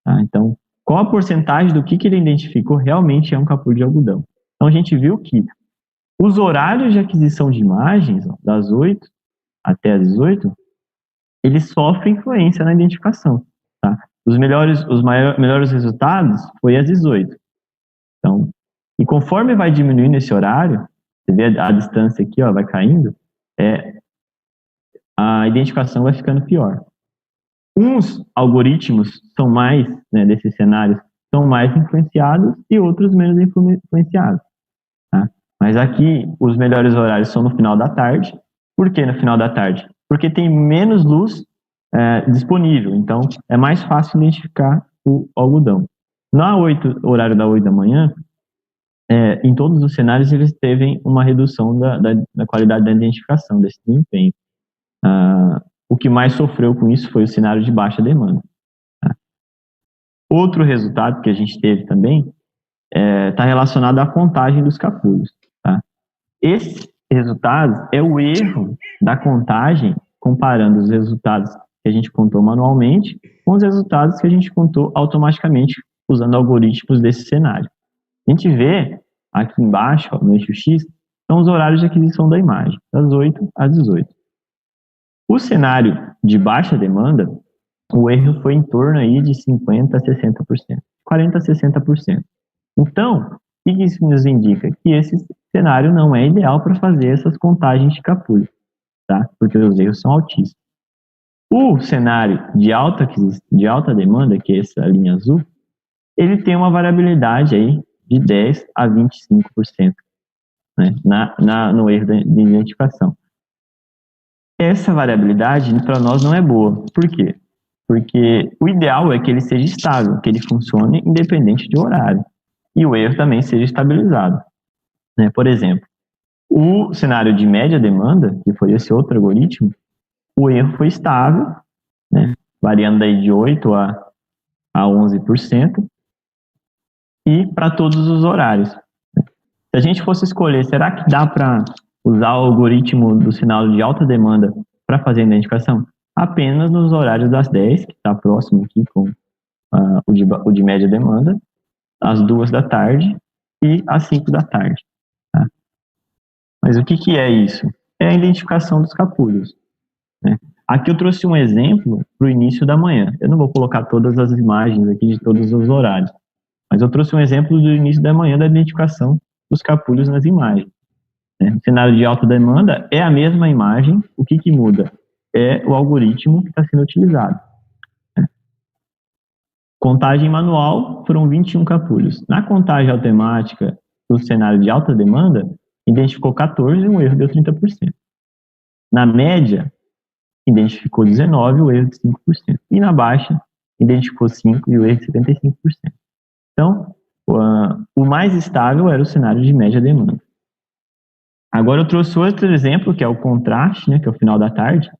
tá? Então, qual a porcentagem do que ele identificou realmente é um capul de algodão? Então, a gente viu que os horários de aquisição de imagens, das 8 até as 18, eles sofrem influência na identificação, tá? Os melhores resultados foi às 18. Então, e conforme vai diminuindo esse horário, você vê a distância aqui, ó, vai caindo, a identificação vai ficando pior. Uns algoritmos são mais, né, desses cenários, são mais influenciados e outros menos influenciados, tá? Mas aqui, os melhores horários são no final da tarde. Por que no final da tarde? Porque tem menos luz disponível, então é mais fácil identificar o algodão. Horário da 8 da manhã, em todos os cenários eles teve uma redução da qualidade da identificação, desse desempenho. O que mais sofreu com isso foi o cenário de baixa demanda. Tá? Outro resultado que a gente teve também está relacionado à contagem dos capulhos. Tá? Esse resultado é o erro da contagem comparando os resultados que a gente contou manualmente com os resultados que a gente contou automaticamente usando algoritmos desse cenário. A gente vê aqui embaixo, ó, no eixo X, são os horários de aquisição da imagem, das 8 às 18. O cenário de baixa demanda, o erro foi em torno aí de 50% a 60%, 40% a 60%. Então, o que isso nos indica? Que esse cenário não é ideal para fazer essas contagens de capulho, tá? Porque os erros são altíssimos. O cenário de alta demanda, que é essa linha azul, ele tem uma variabilidade aí de 10% a 25%, né, no erro de identificação. Essa variabilidade para nós não é boa. Por quê? Porque o ideal é que ele seja estável, que ele funcione independente de horário. E o erro também seja estabilizado. Né? Por exemplo, o cenário de média demanda, que foi esse outro algoritmo, o erro foi estável, né? Variando aí de 8% a 11%, e para todos os horários. Se a gente fosse escolher, será que dá para usar o algoritmo do sinal de alta demanda para fazer a identificação? Apenas nos horários das 10, que está próximo aqui com o de média demanda, às 2 da tarde e às 5 da tarde. Tá? Mas o que é isso? É a identificação dos capulhos. Né? Aqui eu trouxe um exemplo para o início da manhã. Eu não vou colocar todas as imagens aqui de todos os horários, mas eu trouxe um exemplo do início da manhã da identificação dos capulhos nas imagens. Né? O cenário de alta demanda é a mesma imagem, o que muda? É o algoritmo que está sendo utilizado. Né? Contagem manual foram 21 capulhos. Na contagem automática do cenário de alta demanda, identificou 14 e o erro deu 30%. Na média, identificou 19 e o erro de 5%. E na baixa, identificou 5 e o erro de 75%. Então, o mais estável era o cenário de média demanda. Agora eu trouxe outro exemplo, que é o contraste, né, que é o final da tarde,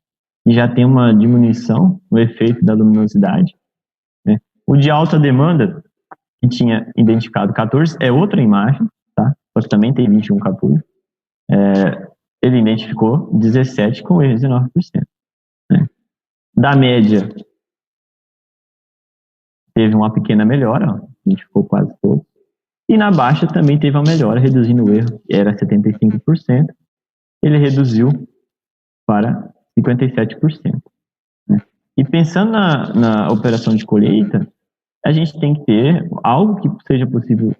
e já tem uma diminuição no efeito da luminosidade. Né? O de alta demanda, que tinha identificado 14, é outra imagem, tá? Mas também tem 21 capulhos. Ele identificou 17 com erro de 19%. Né? Da média, teve uma pequena melhora, ó, identificou quase todo. E na baixa também teve uma melhora, reduzindo o erro, que era 75%, ele reduziu para 57%. Né? E pensando na operação de colheita, a gente tem que ter algo que seja possível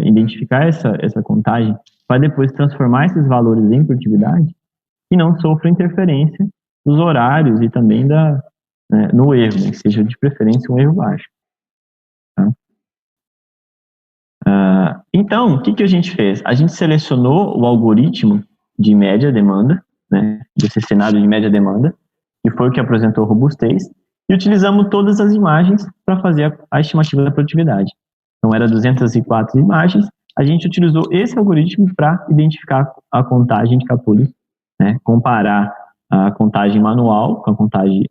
identificar essa contagem para depois transformar esses valores em produtividade e não sofra interferência dos horários e também no erro, né, que seja de preferência um erro baixo. Tá? Então, o que a gente fez? A gente selecionou o algoritmo de média demanda, né, desse cenário de média demanda, que foi o que apresentou robustez, e utilizamos todas as imagens para fazer a estimativa da produtividade. Então, era 204 imagens, a gente utilizou esse algoritmo para identificar a contagem de capulhos, né, comparar a contagem manual com a contagem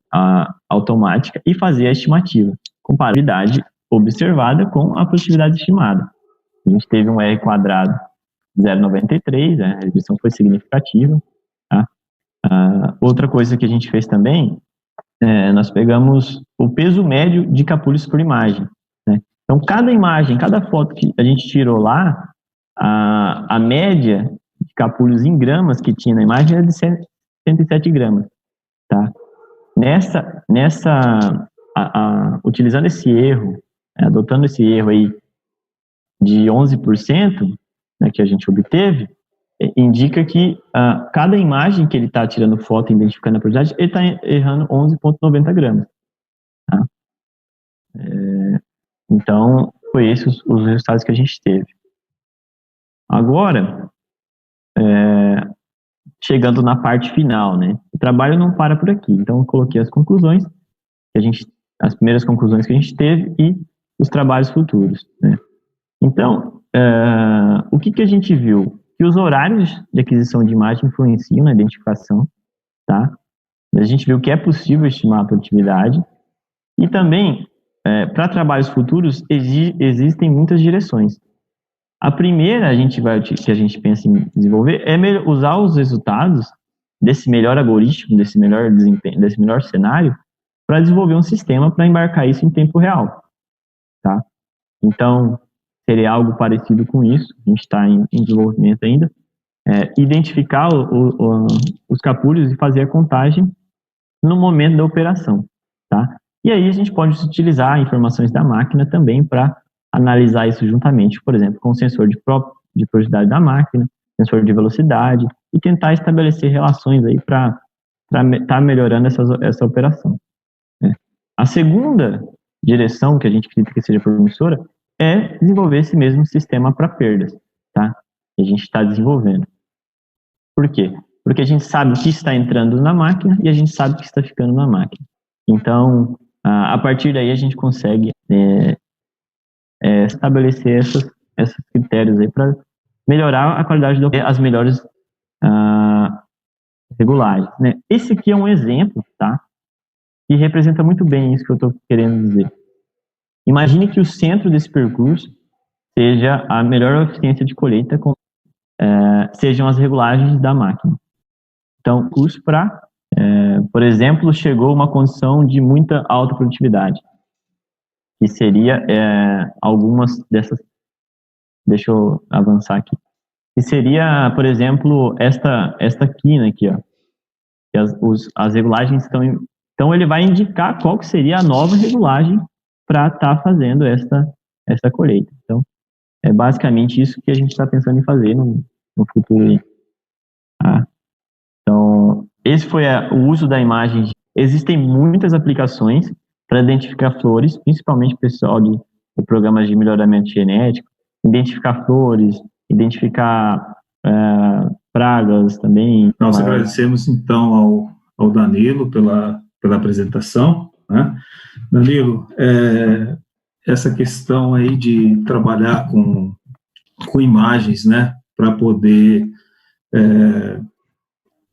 automática e fazer a estimativa, comparar a produtividade observada com a produtividade estimada. A gente teve um R quadrado 0,93, né? A redução foi significativa. Tá? Outra coisa que a gente fez também, nós pegamos o peso médio de capulhos por imagem. Né? Então, cada imagem, cada foto que a gente tirou lá, a média de capulhos em gramas que tinha na imagem era de 107 gramas. Tá? Utilizando esse erro, adotando esse erro aí de 11%, né, que a gente obteve, indica que cada imagem que ele está tirando foto e identificando a produtividade, ele está errando 11,90 gramas. Tá? Então, foi esses os resultados que a gente teve. Agora, chegando na parte final, né? O trabalho não para por aqui. Então, eu coloquei as conclusões, as primeiras conclusões que a gente teve e os trabalhos futuros, né? Então, o que a gente viu? Que os horários de aquisição de imagem influenciam na identificação, tá? A gente viu que é possível estimar a produtividade e também, para trabalhos futuros, existem muitas direções. A primeira que a gente pensa em desenvolver é usar os resultados desse melhor algoritmo, desse melhor desempenho, desse melhor cenário, para desenvolver um sistema para embarcar isso em tempo real, tá? Então, seria algo parecido com isso, a gente está em desenvolvimento ainda, identificar os capulhos e fazer a contagem no momento da operação, tá? E aí a gente pode utilizar informações da máquina também para analisar isso juntamente, por exemplo, com o sensor de profundidade da máquina, sensor de velocidade, e tentar estabelecer relações aí para estar melhorando essa operação. Né? A segunda direção que a gente acredita que seja promissora é desenvolver esse mesmo sistema para perdas, tá? Que a gente está desenvolvendo. Por quê? Porque a gente sabe o que está entrando na máquina e a gente sabe o que está ficando na máquina. Então, a partir daí a gente consegue estabelecer esses critérios aí para melhorar a qualidade as melhores regulagens, né? Esse aqui é um exemplo, tá? Que representa muito bem isso que eu estou querendo dizer. Imagine que o centro desse percurso seja a melhor eficiência de colheita, sejam as regulagens da máquina. Então, o curso por exemplo, chegou uma condição de muita alta produtividade, que seria algumas dessas. Deixa eu avançar aqui. Que seria, por exemplo, esta quina aqui, ó. Que as regulagens estão. Então, ele vai indicar qual que seria a nova regulagem para estar fazendo essa colheita. Então, é basicamente isso que a gente está pensando em fazer no futuro. Tá? Então, esse foi o uso da imagem. Existem muitas aplicações para identificar flores, principalmente o pessoal de programas de melhoramento genético, identificar flores, identificar pragas também. Nós agradecemos, então, ao Danilo pela apresentação, né? Danilo, essa questão aí de trabalhar com imagens, né, para poder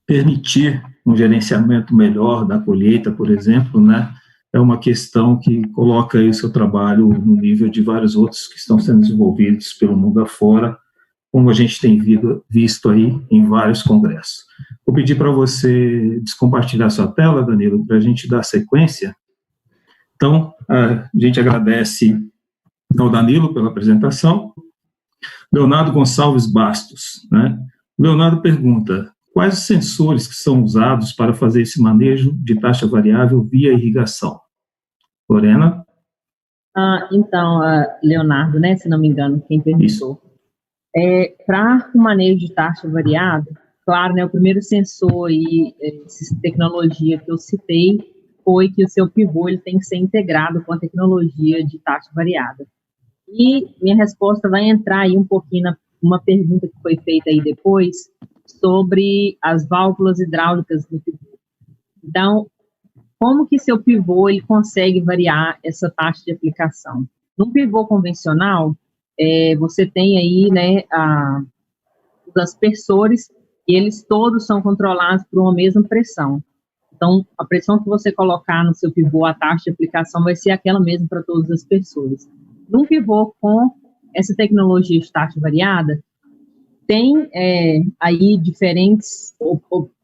permitir um gerenciamento melhor da colheita, por exemplo, né, é uma questão que coloca aí o seu trabalho no nível de vários outros que estão sendo desenvolvidos pelo mundo afora, como a gente tem visto aí em vários congressos. Vou pedir para você descompartilhar sua tela, Danilo, para a gente dar sequência. Então, a gente agradece ao Danilo pela apresentação. Leonardo Gonçalves Bastos, né? Leonardo pergunta: quais os sensores que são usados para fazer esse manejo de taxa variável via irrigação? Lorena? Então, Leonardo, né, se não me engano, quem perguntou. Para o manejo de taxa variável, claro, né, o primeiro sensor e tecnologia que eu citei foi que o seu pivô ele tem que ser integrado com a tecnologia de taxa variável. E minha resposta vai entrar aí um pouquinho numa pergunta que foi feita aí depois sobre as válvulas hidráulicas do pivô. Então, como que seu pivô ele consegue variar essa taxa de aplicação? No pivô convencional, você tem aí, né, os aspersores e eles todos são controlados por uma mesma pressão. Então, a pressão que você colocar no seu pivô, a taxa de aplicação vai ser aquela mesma para todas as pessoas. Num pivô com essa tecnologia de taxa variada, tem aí diferentes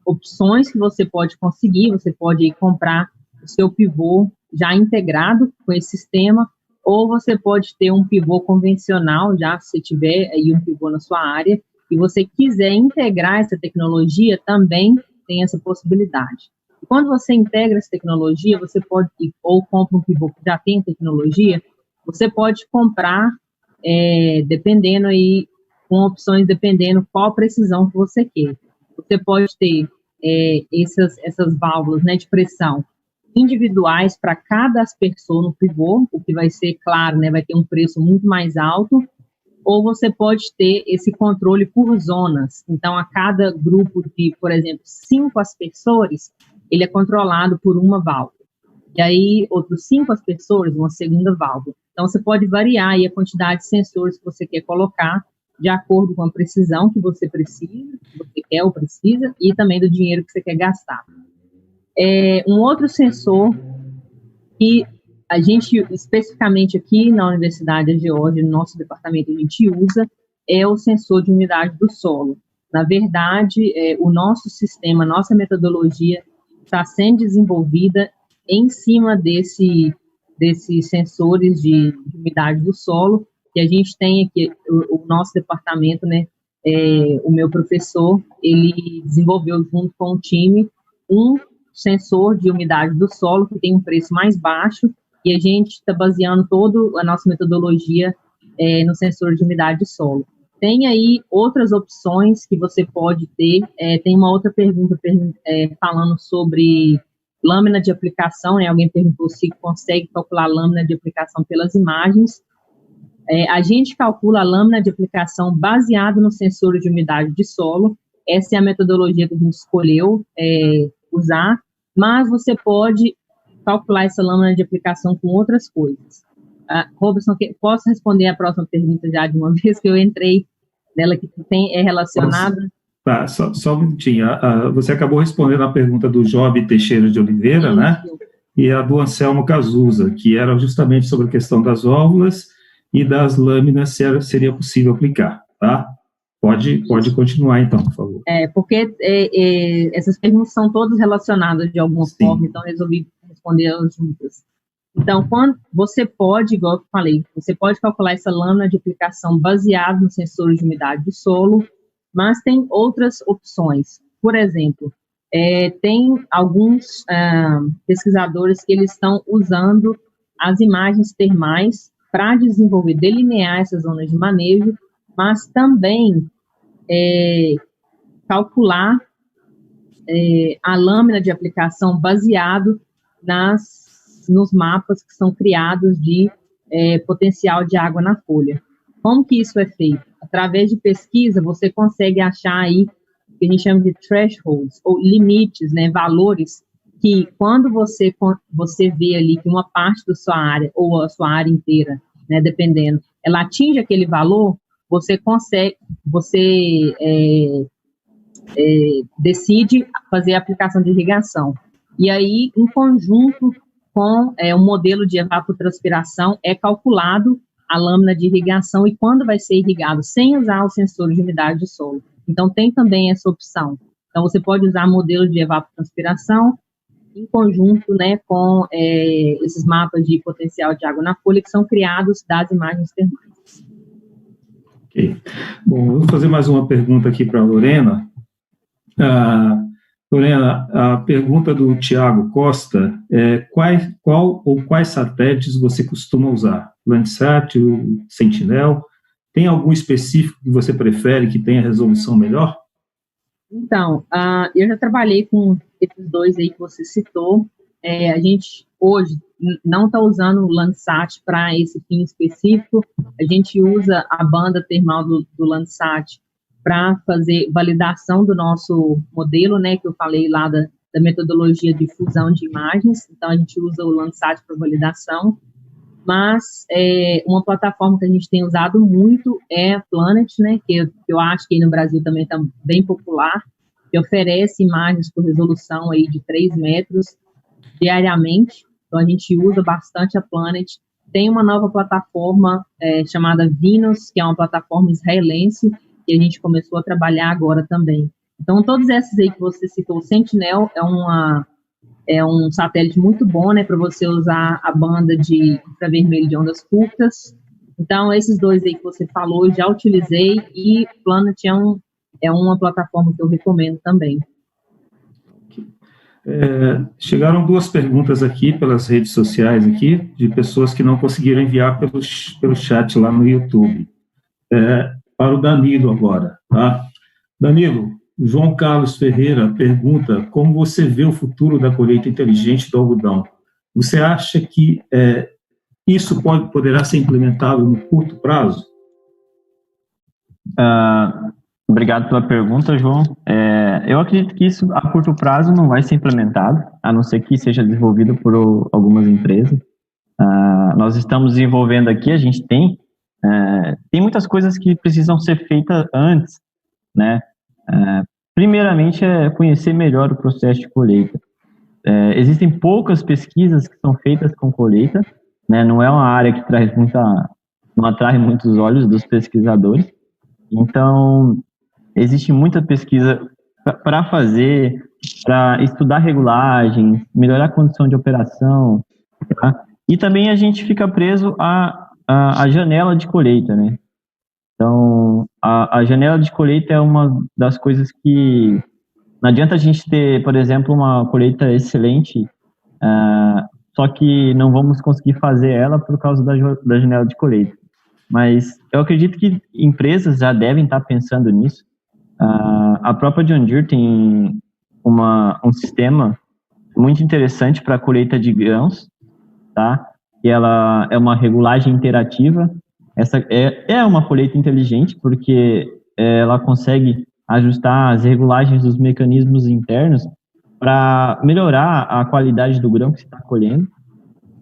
opções que você pode conseguir. Você pode comprar o seu pivô já integrado com esse sistema, ou você pode ter um pivô convencional, já se você tiver aí um pivô na sua área, e você quiser integrar essa tecnologia, também tem essa possibilidade. E quando você integra essa tecnologia, você pode, ou compra um pivô que já tem tecnologia, você pode comprar, dependendo aí, com opções dependendo qual precisão que você quer. Você pode ter essas válvulas, né, de pressão individuais para cada aspersor no pivô, o que vai ser, claro, né, vai ter um preço muito mais alto, ou você pode ter esse controle por zonas. Então, a cada grupo de, por exemplo, 5 aspersores, ele é controlado por uma válvula. E aí, outros 5 aspersores, uma segunda válvula. Então, você pode variar aí a quantidade de sensores que você quer colocar, de acordo com a precisão que você precisa, que você quer ou precisa, e também do dinheiro que você quer gastar. Um outro sensor que a gente, especificamente aqui na Universidade da Geórgia, no nosso departamento, a gente usa, é o sensor de umidade do solo. Na verdade, o nosso sistema, nossa metodologia está sendo desenvolvida em cima desses sensores de umidade do solo, que a gente tem aqui, o nosso departamento, né, o meu professor, ele desenvolveu junto com o time um sensor de umidade do solo que tem um preço mais baixo, e a gente está baseando toda a nossa metodologia no sensor de umidade do solo. Tem aí outras opções que você pode ter. Tem uma outra pergunta falando sobre lâmina de aplicação, né? Alguém perguntou se consegue calcular a lâmina de aplicação pelas imagens. A gente calcula a lâmina de aplicação baseado no sensor de umidade de solo. Essa é a metodologia que a gente escolheu usar, mas você pode calcular essa lâmina de aplicação com outras coisas. Roberson, posso responder a próxima pergunta já de uma vez, que eu entrei nela, que é relacionada? Tá, só um minutinho. Você acabou respondendo a pergunta do Job Teixeira de Oliveira, sim, né? E a do Anselmo Cazuza, que era justamente sobre a questão das válvulas e das lâminas, se seria possível aplicar, tá? Pode continuar, então, por favor. Porque essas perguntas são todas relacionadas de alguma forma, então resolvi responder elas juntas. Então, quando você pode, igual eu falei, você pode calcular essa lâmina de aplicação baseada no sensor de umidade do solo, mas tem outras opções. Por exemplo, tem alguns pesquisadores que eles estão usando as imagens termais para desenvolver, delinear essas zonas de manejo, mas também calcular a lâmina de aplicação baseado nos mapas que são criados de potencial de água na folha. Como que isso é feito? Através de pesquisa, você consegue achar aí o que a gente chama de thresholds, ou limites, né, valores, que quando você vê ali que uma parte da sua área, ou a sua área inteira, né, dependendo, ela atinge aquele valor, você decide fazer a aplicação de irrigação. E aí, em conjunto com o modelo de evapotranspiração, é calculado a lâmina de irrigação e quando vai ser irrigado, sem usar o sensor de umidade do solo. Então, tem também essa opção. Então, você pode usar modelo de evapotranspiração em conjunto, né, com esses mapas de potencial de água na folha que são criados das imagens termais. Ok. Bom, eu vou fazer mais uma pergunta aqui para a Lorena. Lorena, a pergunta do Tiago Costa é qual ou quais satélites você costuma usar? Landsat, o Sentinel? Tem algum específico que você prefere, que tenha resolução melhor? Então, eu já trabalhei com esses dois aí que você citou. A gente, hoje, não está usando o Landsat para esse fim específico. A gente usa a banda termal do Landsat para fazer validação do nosso modelo, né, que eu falei lá da metodologia de fusão de imagens. Então, a gente usa o Landsat para validação. Mas uma plataforma que a gente tem usado muito é a Planet, né, que eu acho que aí no Brasil também está bem popular. que oferece imagens com resolução aí de 3 metros diariamente. Então, a gente usa bastante a Planet. Tem uma nova plataforma chamada Venus, que é uma plataforma israelense, que a gente começou a trabalhar agora também. Então, todos esses aí que você citou, o Sentinel é um satélite muito bom, né, para você usar a banda de infravermelho de ondas curtas. Então, esses dois aí que você falou, eu já utilizei, e Planet é uma plataforma que eu recomendo também. Chegaram 2 perguntas aqui pelas redes sociais aqui, de pessoas que não conseguiram enviar pelo chat lá no YouTube. Para o Danilo agora, tá? Danilo, João Carlos Ferreira pergunta como você vê o futuro da colheita inteligente do algodão. Você acha que isso poderá ser implementado no curto prazo? Obrigado pela pergunta, João. Eu acredito que isso a curto prazo não vai ser implementado, a não ser que seja desenvolvido por algumas empresas. Nós estamos desenvolvendo aqui, a gente tem muitas coisas que precisam ser feitas antes, né? Primeiramente é conhecer melhor o processo de colheita. Existem poucas pesquisas que são feitas com colheita, né? Não é uma área que não atrai muitos olhos dos pesquisadores. Então, existe muita pesquisa para fazer, para estudar regulagens, melhorar a condição de operação, tá? E também a gente fica preso à janela de colheita, né? Então, a janela de colheita é uma das coisas que não adianta a gente ter, por exemplo, uma colheita excelente, só que não vamos conseguir fazer ela por causa da janela de colheita. Mas eu acredito que empresas já devem estar pensando nisso. A própria John Deere tem um sistema muito interessante para a colheita de grãos, tá? E ela é uma regulagem interativa. Essa é uma colheita inteligente, porque ela consegue ajustar as regulagens dos mecanismos internos para melhorar a qualidade do grão que você está colhendo.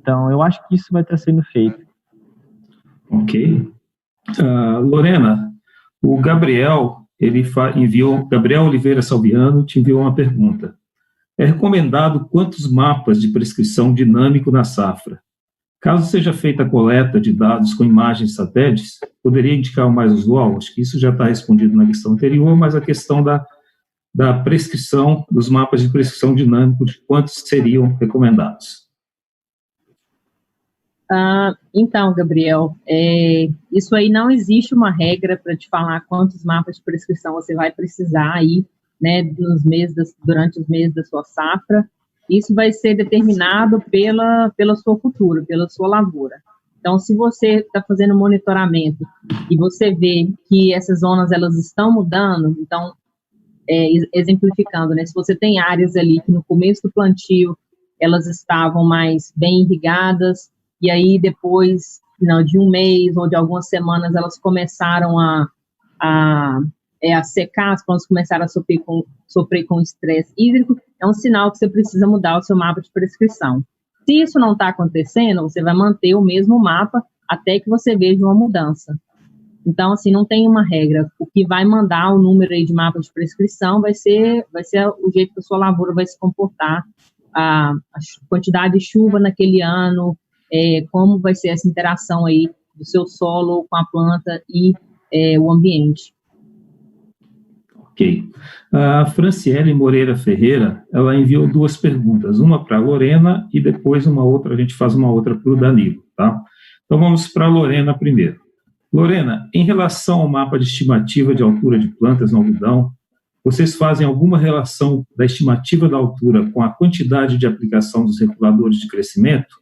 Então, eu acho que isso vai estar sendo feito. Ok. Lorena, o Gabriel, Gabriel Oliveira Salviano te enviou uma pergunta. É recomendado quantos mapas de prescrição dinâmico na safra? Caso seja feita a coleta de dados com imagens satélites, poderia indicar o mais usual? Acho que isso já está respondido na questão anterior, mas a questão da prescrição, dos mapas de prescrição dinâmico, de quantos seriam recomendados? Então, Gabriel, isso aí não existe uma regra para te falar quantos mapas de prescrição você vai precisar aí, né, durante os meses da sua safra. Isso vai ser determinado pela sua cultura, pela sua lavoura. Então, se você está fazendo monitoramento e você vê que essas zonas elas estão mudando, então, exemplificando, né, se você tem áreas ali que no começo do plantio elas estavam mais bem irrigadas, e aí depois de um mês ou de algumas semanas elas começaram a secar, as plantas começaram a sofrer com estresse hídrico, é um sinal que você precisa mudar o seu mapa de prescrição. Se isso não está acontecendo, você vai manter o mesmo mapa até que você veja uma mudança. Então, assim, não tem uma regra. O que vai mandar o número aí de mapa de prescrição vai ser o jeito que a sua lavoura vai se comportar, a quantidade de chuva naquele ano, como vai ser essa interação aí do seu solo com a planta e o ambiente. Ok. A Franciele Moreira Ferreira, ela enviou 2 perguntas, uma para a Lorena e depois a gente faz uma outra para o Danilo, tá? Então vamos para a Lorena primeiro. Lorena, em relação ao mapa de estimativa de altura de plantas no algodão, vocês fazem alguma relação da estimativa da altura com a quantidade de aplicação dos reguladores de crescimento?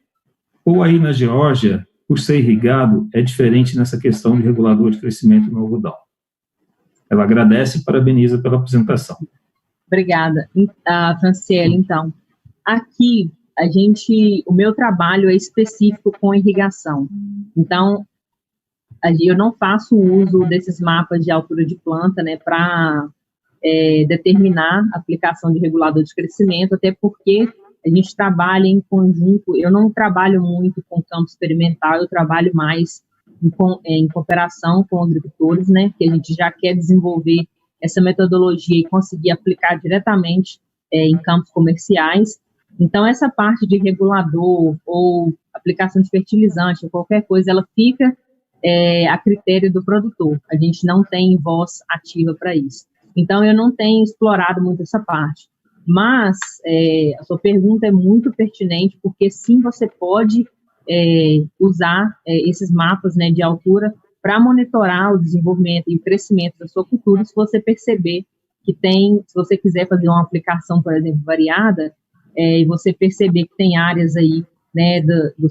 Ou aí na Geórgia, por ser irrigado, é diferente nessa questão de regulador de crescimento no algodão? Ela agradece e parabeniza pela apresentação. Obrigada, Franciele. Então, aqui, o meu trabalho é específico com irrigação. Então, eu não faço uso desses mapas de altura de planta, né, para determinar a aplicação de regulador de crescimento, até porque a gente trabalha em conjunto. Eu não trabalho muito com campo experimental, eu trabalho mais em cooperação com agricultores, né, que a gente já quer desenvolver essa metodologia e conseguir aplicar diretamente em campos comerciais. Então, essa parte de regulador ou aplicação de fertilizante ou qualquer coisa, ela fica a critério do produtor. A gente não tem voz ativa para isso. Então, eu não tenho explorado muito essa parte. Mas a sua pergunta é muito pertinente, porque sim, você pode usar esses mapas, né, de altura para monitorar o desenvolvimento e o crescimento da sua cultura, se você perceber que se você quiser fazer uma aplicação, por exemplo, variada, e você perceber que tem áreas aí, né, do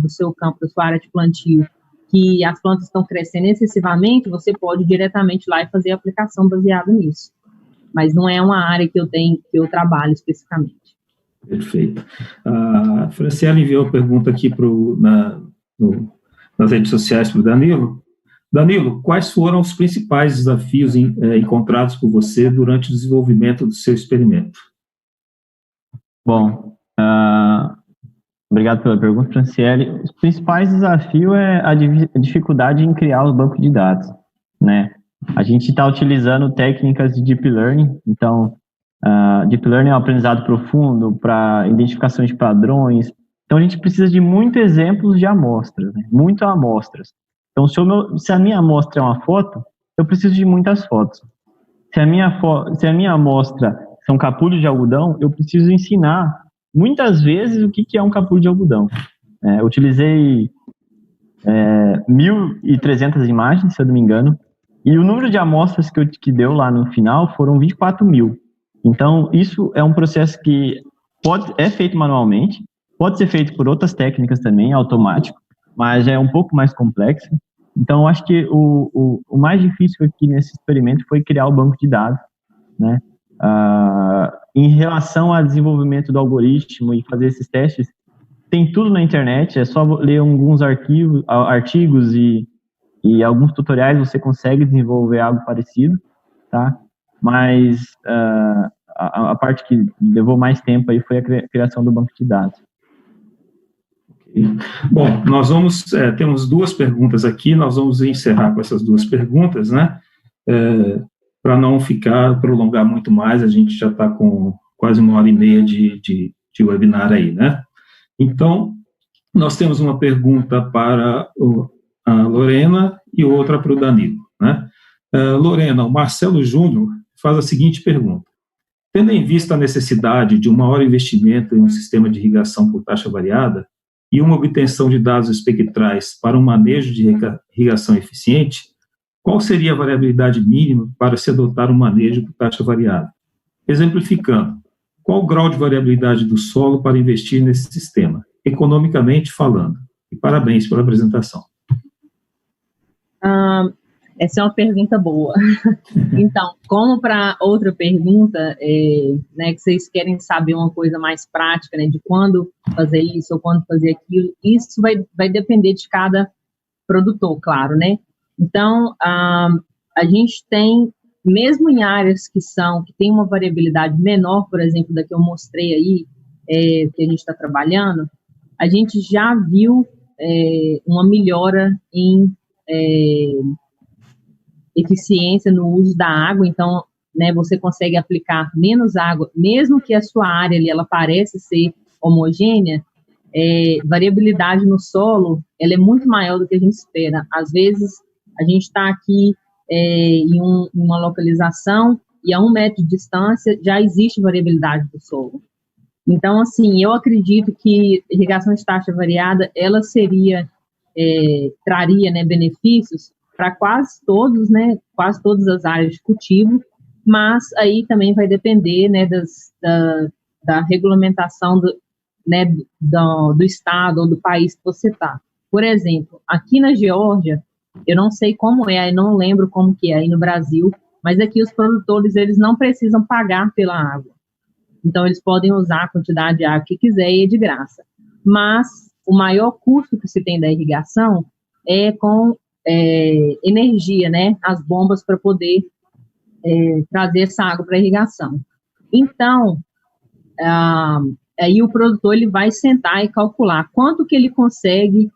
seu campo, da sua área de plantio, que as plantas estão crescendo excessivamente, você pode ir diretamente lá e fazer a aplicação baseada nisso. Mas não é uma área que eu trabalho especificamente. Perfeito. A Franciele enviou a pergunta aqui nas redes sociais para o Danilo. Danilo, quais foram os principais desafios encontrados por você durante o desenvolvimento do seu experimento? Bom, obrigado pela pergunta, Franciele. Os principais desafios é a dificuldade em criar os bancos de dados, né? A gente está utilizando técnicas de Deep Learning, então, Deep Learning é um aprendizado profundo para identificação de padrões, então a gente precisa de muitos exemplos de amostras, né? Muitas amostras. Então, se a minha amostra é uma foto, eu preciso de muitas fotos. Se a minha amostra são capulhos de algodão, eu preciso ensinar muitas vezes o que é um capulho de algodão. Eu utilizei 1.300 imagens, se eu não me engano, e o número de amostras que deu lá no final foram 24.000. Então, isso é um processo que é feito manualmente, pode ser feito por outras técnicas também, automático, mas é um pouco mais complexo. Então, eu acho que o mais difícil aqui nesse experimento foi criar o banco de dados, né? Em relação ao desenvolvimento do algoritmo e fazer esses testes, tem tudo na internet, é só ler alguns artigos e alguns tutoriais, você consegue desenvolver algo parecido, tá? Mas a parte que levou mais tempo aí foi a criação do banco de dados. Bom, nós temos duas perguntas aqui, nós vamos encerrar com essas duas perguntas, né? Para não prolongar muito mais, a gente já está com quase 1h30 de webinar aí, né? Então, nós temos uma pergunta para a Lorena e outra para o Danilo, né? Lorena, o Marcelo Júnior faz a seguinte pergunta: tendo em vista a necessidade de um maior investimento em um sistema de irrigação por taxa variada e uma obtenção de dados espectrais para um manejo de irrigação eficiente, qual seria a variabilidade mínima para se adotar um manejo por taxa variada? Exemplificando, qual o grau de variabilidade do solo para investir nesse sistema, economicamente falando? E parabéns pela apresentação. Essa é uma pergunta boa. Então, como para outra pergunta, né, que vocês querem saber uma coisa mais prática, né, de quando fazer isso ou quando fazer aquilo, isso vai depender de cada produtor, claro, né? Então, a gente tem, mesmo em áreas que tem uma variabilidade menor, por exemplo, da que eu mostrei aí, que a gente está trabalhando, a gente já viu uma melhora em eficiência no uso da água. Então, né, você consegue aplicar menos água, mesmo que a sua área ali, ela pareça ser homogênea, variabilidade no solo, ela é muito maior do que a gente espera. Às vezes, a gente está aqui em uma localização e a 1 metro de distância já existe variabilidade do solo. Então, assim, eu acredito que irrigação de taxa variada, ela traria, né, benefícios para quase todos, né, quase todas as áreas de cultivo, mas aí também vai depender, né, da regulamentação do estado ou do país que você está. Por exemplo, aqui na Geórgia, eu não sei como eu não lembro como que é aí no Brasil, mas aqui os produtores, eles não precisam pagar pela água. Então, eles podem usar a quantidade de água que quiser e é de graça. Mas o maior custo que se tem da irrigação é com energia, né? As bombas para poder trazer essa água para irrigação. Então, aí o produtor ele vai sentar e calcular quanto que ele consegue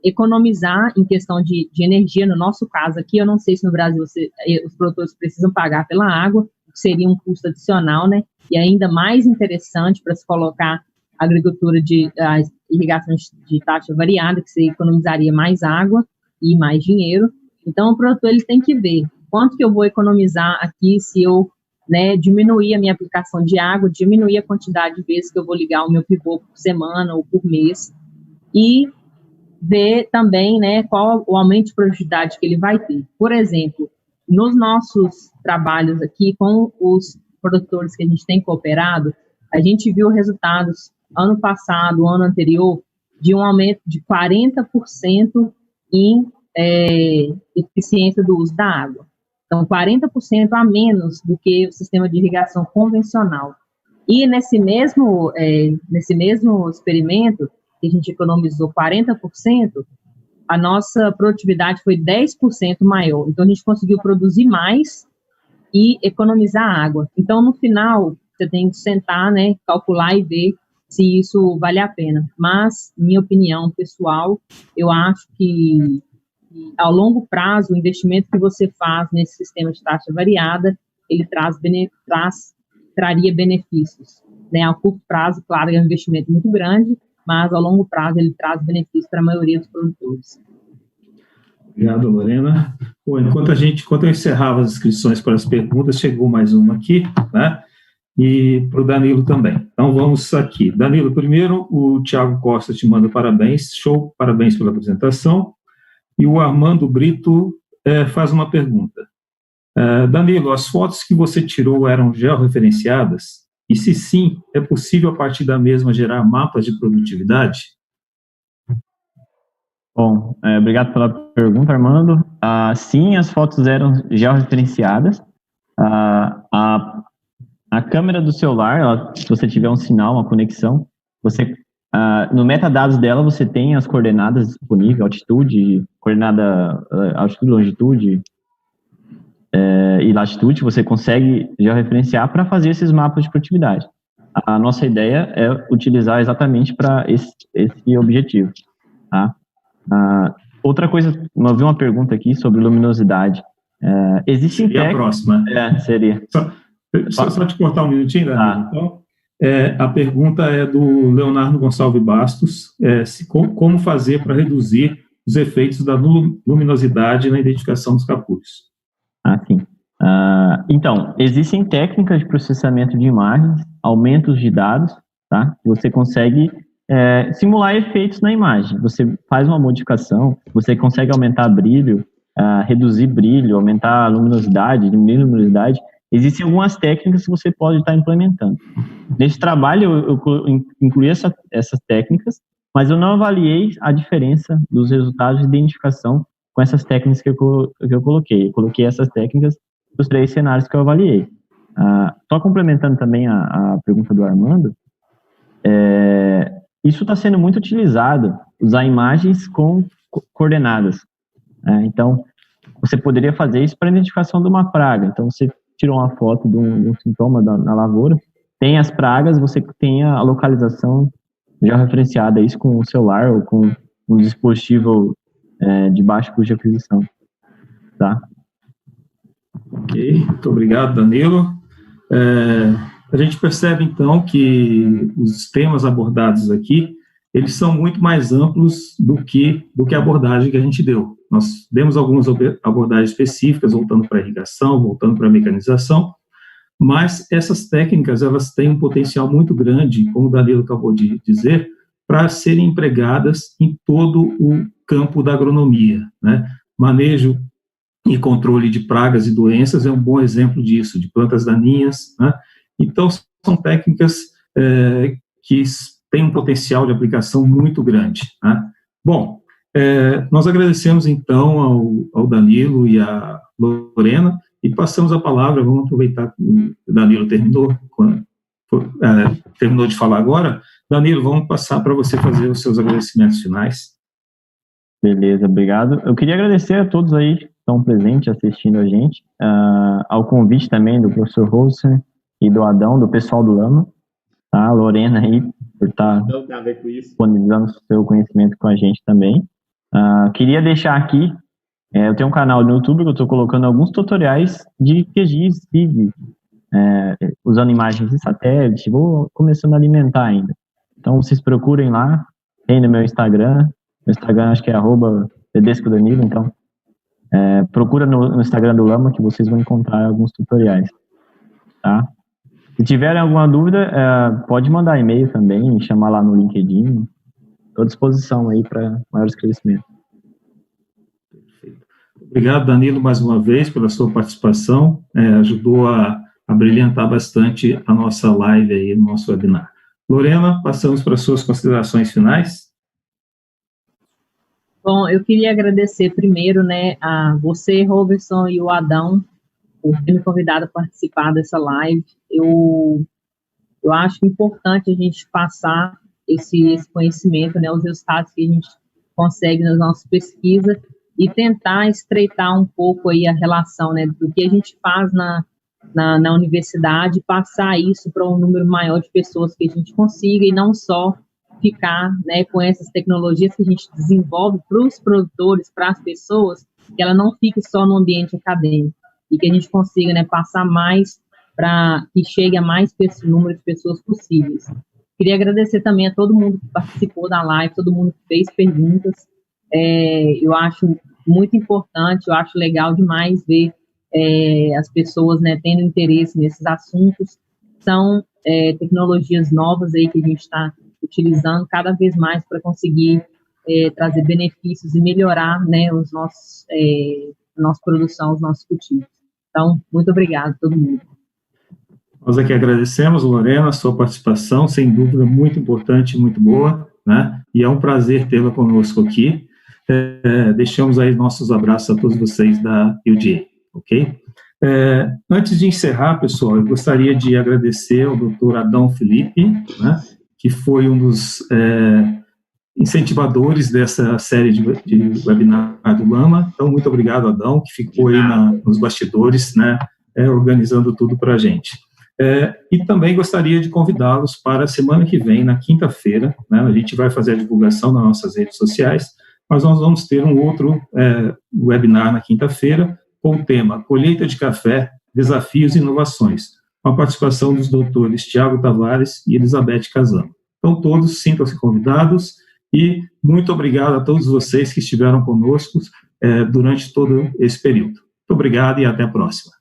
economizar em questão de energia. No nosso caso aqui, eu não sei se no Brasil os produtores precisam pagar pela água, que seria um custo adicional, né? E ainda mais interessante para se colocar a agricultura a irrigação de taxa variada, que você economizaria mais água e mais dinheiro. Então, o produtor ele tem que ver quanto que eu vou economizar aqui se eu, né, diminuir a minha aplicação de água, diminuir a quantidade de vezes que eu vou ligar o meu pivô por semana ou por mês, e ver também, né, qual o aumento de produtividade que ele vai ter. Por exemplo, nos nossos trabalhos aqui com os produtores que a gente tem cooperado, a gente viu resultados ano passado, ano anterior, de um aumento de 40% em eficiência do uso da água. Então, 40% a menos do que o sistema de irrigação convencional. E nesse mesmo experimento, que a gente economizou 40%, a nossa produtividade foi 10% maior. Então, a gente conseguiu produzir mais e economizar água. Então, no final, você tem que sentar, né, calcular e ver se isso vale a pena. Mas, minha opinião pessoal, eu acho que ao longo prazo, o investimento que você faz nesse sistema de taxa variada, ele traria benefícios. Né? A curto prazo, claro, é um investimento muito grande, mas ao longo prazo ele traz benefícios para a maioria dos produtores. Obrigado, Lorena. Bom, enquanto eu encerrava as inscrições para as perguntas, chegou mais uma aqui, né? E para o Danilo também. Então, vamos aqui. Danilo, primeiro, o Tiago Costa te manda parabéns, show, parabéns pela apresentação. E o Armando Brito faz uma pergunta. Danilo, as fotos que você tirou eram georreferenciadas? E se sim, é possível a partir da mesma gerar mapas de produtividade? Bom, obrigado pela pergunta, Armando. Sim, as fotos eram georreferenciadas. A câmera do celular, se você tiver um sinal, uma conexão, no metadados dela você tem as coordenadas disponíveis, altitude, altitude, longitude e latitude, você consegue georreferenciar para fazer esses mapas de produtividade. A nossa ideia é utilizar exatamente para esse objetivo. Tá? Outra coisa, eu vi uma pergunta aqui sobre luminosidade. Existem seria a próxima. Seria. Só te cortar um minutinho, Danilo. Então, a pergunta é do Leonardo Gonçalves Bastos, como fazer para reduzir os efeitos da luminosidade na identificação dos capulhos. Sim. Então, existem técnicas de processamento de imagens, aumentos de dados, tá? Você consegue simular efeitos na imagem. Você faz uma modificação, você consegue aumentar brilho, reduzir brilho, aumentar a luminosidade, diminuir a luminosidade. Existem algumas técnicas que você pode estar implementando. Nesse trabalho, eu incluí essas técnicas, mas eu não avaliei a diferença dos resultados de identificação com essas técnicas que eu coloquei. Eu coloquei essas técnicas nos 3 cenários que eu avaliei. Só complementando também a pergunta do Armando, isso está sendo muito utilizado, usar imagens com coordenadas. Então, você poderia fazer isso para identificação de uma praga. Então, você tirou uma foto de um sintoma na lavoura, tem as pragas, você tem a localização já referenciada, isso com o celular ou com um dispositivo de baixo custo de aquisição. Tá? Ok, muito obrigado, Danilo. A gente percebe, então, que os temas abordados aqui, eles são muito mais amplos do que a abordagem que a gente deu. Nós demos algumas abordagens específicas, voltando para a irrigação, voltando para a mecanização, mas essas técnicas, elas têm um potencial muito grande, como o Danilo acabou de dizer, para serem empregadas em todo o campo da agronomia, né? Manejo e controle de pragas e doenças é um bom exemplo disso, de plantas daninhas, né? Então, são técnicas que têm um potencial de aplicação muito grande, né? Bom, nós agradecemos, então, ao Danilo e à Lorena, e passamos a palavra, vamos aproveitar que o Danilo terminou de falar agora. Danilo, vamos passar para você fazer os seus agradecimentos finais. Beleza, obrigado. Eu queria agradecer a todos aí que estão presentes assistindo a gente, ao convite também do professor Rosen e do Adão, do pessoal do Lama, tá? A Lorena aí, por estar disponibilizando o seu conhecimento com a gente também. Queria deixar aqui, eu tenho um canal no YouTube que eu estou colocando alguns tutoriais de QGIS, usando imagens de satélite, vou começando a alimentar ainda. Então, vocês procurem lá, tem no meu Instagram acho que é @tedescodanilo, então procura no Instagram do Lama que vocês vão encontrar alguns tutoriais, tá? Se tiverem alguma dúvida, pode mandar e-mail também, chamar lá no LinkedIn, estou à disposição aí para maior esclarecimento. Perfeito. Obrigado, Danilo, mais uma vez pela sua participação, ajudou a brilhantar bastante a nossa live aí, no nosso webinar. Lorena, passamos para as suas considerações finais. Bom, eu queria agradecer primeiro, né, a você, Roberson, e o Adão, por ter me convidado a participar dessa live. Eu acho importante a gente passar esse conhecimento, né, os resultados que a gente consegue nas nossas pesquisas e tentar estreitar um pouco aí a relação, né, do que a gente faz na universidade, passar isso para um número maior de pessoas que a gente consiga e não só ficar, né, com essas tecnologias que a gente desenvolve para os produtores, para as pessoas, que ela não fique só no ambiente acadêmico e que a gente consiga, né, passar mais para que chegue a mais número de pessoas possíveis. Queria agradecer também a todo mundo que participou da live, todo mundo que fez perguntas. Eu acho muito importante, eu acho legal demais ver as pessoas, né, tendo interesse nesses assuntos. São tecnologias novas aí que a gente está utilizando cada vez mais para conseguir trazer benefícios e melhorar, né, a nossa produção, os nossos cultivos. Então, muito obrigado a todo mundo. Nós aqui agradecemos, Lorena, a sua participação, sem dúvida muito importante, muito boa, né? E é um prazer tê-la conosco aqui. Deixamos aí nossos abraços a todos vocês da UDA, ok? Antes de encerrar, pessoal, eu gostaria de agradecer ao Dr. Adão Felipe, né, que foi um dos incentivadores dessa série de webinar do Lama. Então, muito obrigado, Adão, que ficou aí nos bastidores, né, organizando tudo para a gente. E também gostaria de convidá-los para a semana que vem, na quinta-feira, né, a gente vai fazer a divulgação nas nossas redes sociais, mas nós vamos ter um outro webinar na quinta-feira, com o tema Colheita de Café, Desafios e Inovações, com a participação dos doutores Tiago Tavares e Elizabeth Casano. Então, todos sintam-se convidados e muito obrigado a todos vocês que estiveram conosco durante todo esse período. Muito obrigado e até a próxima.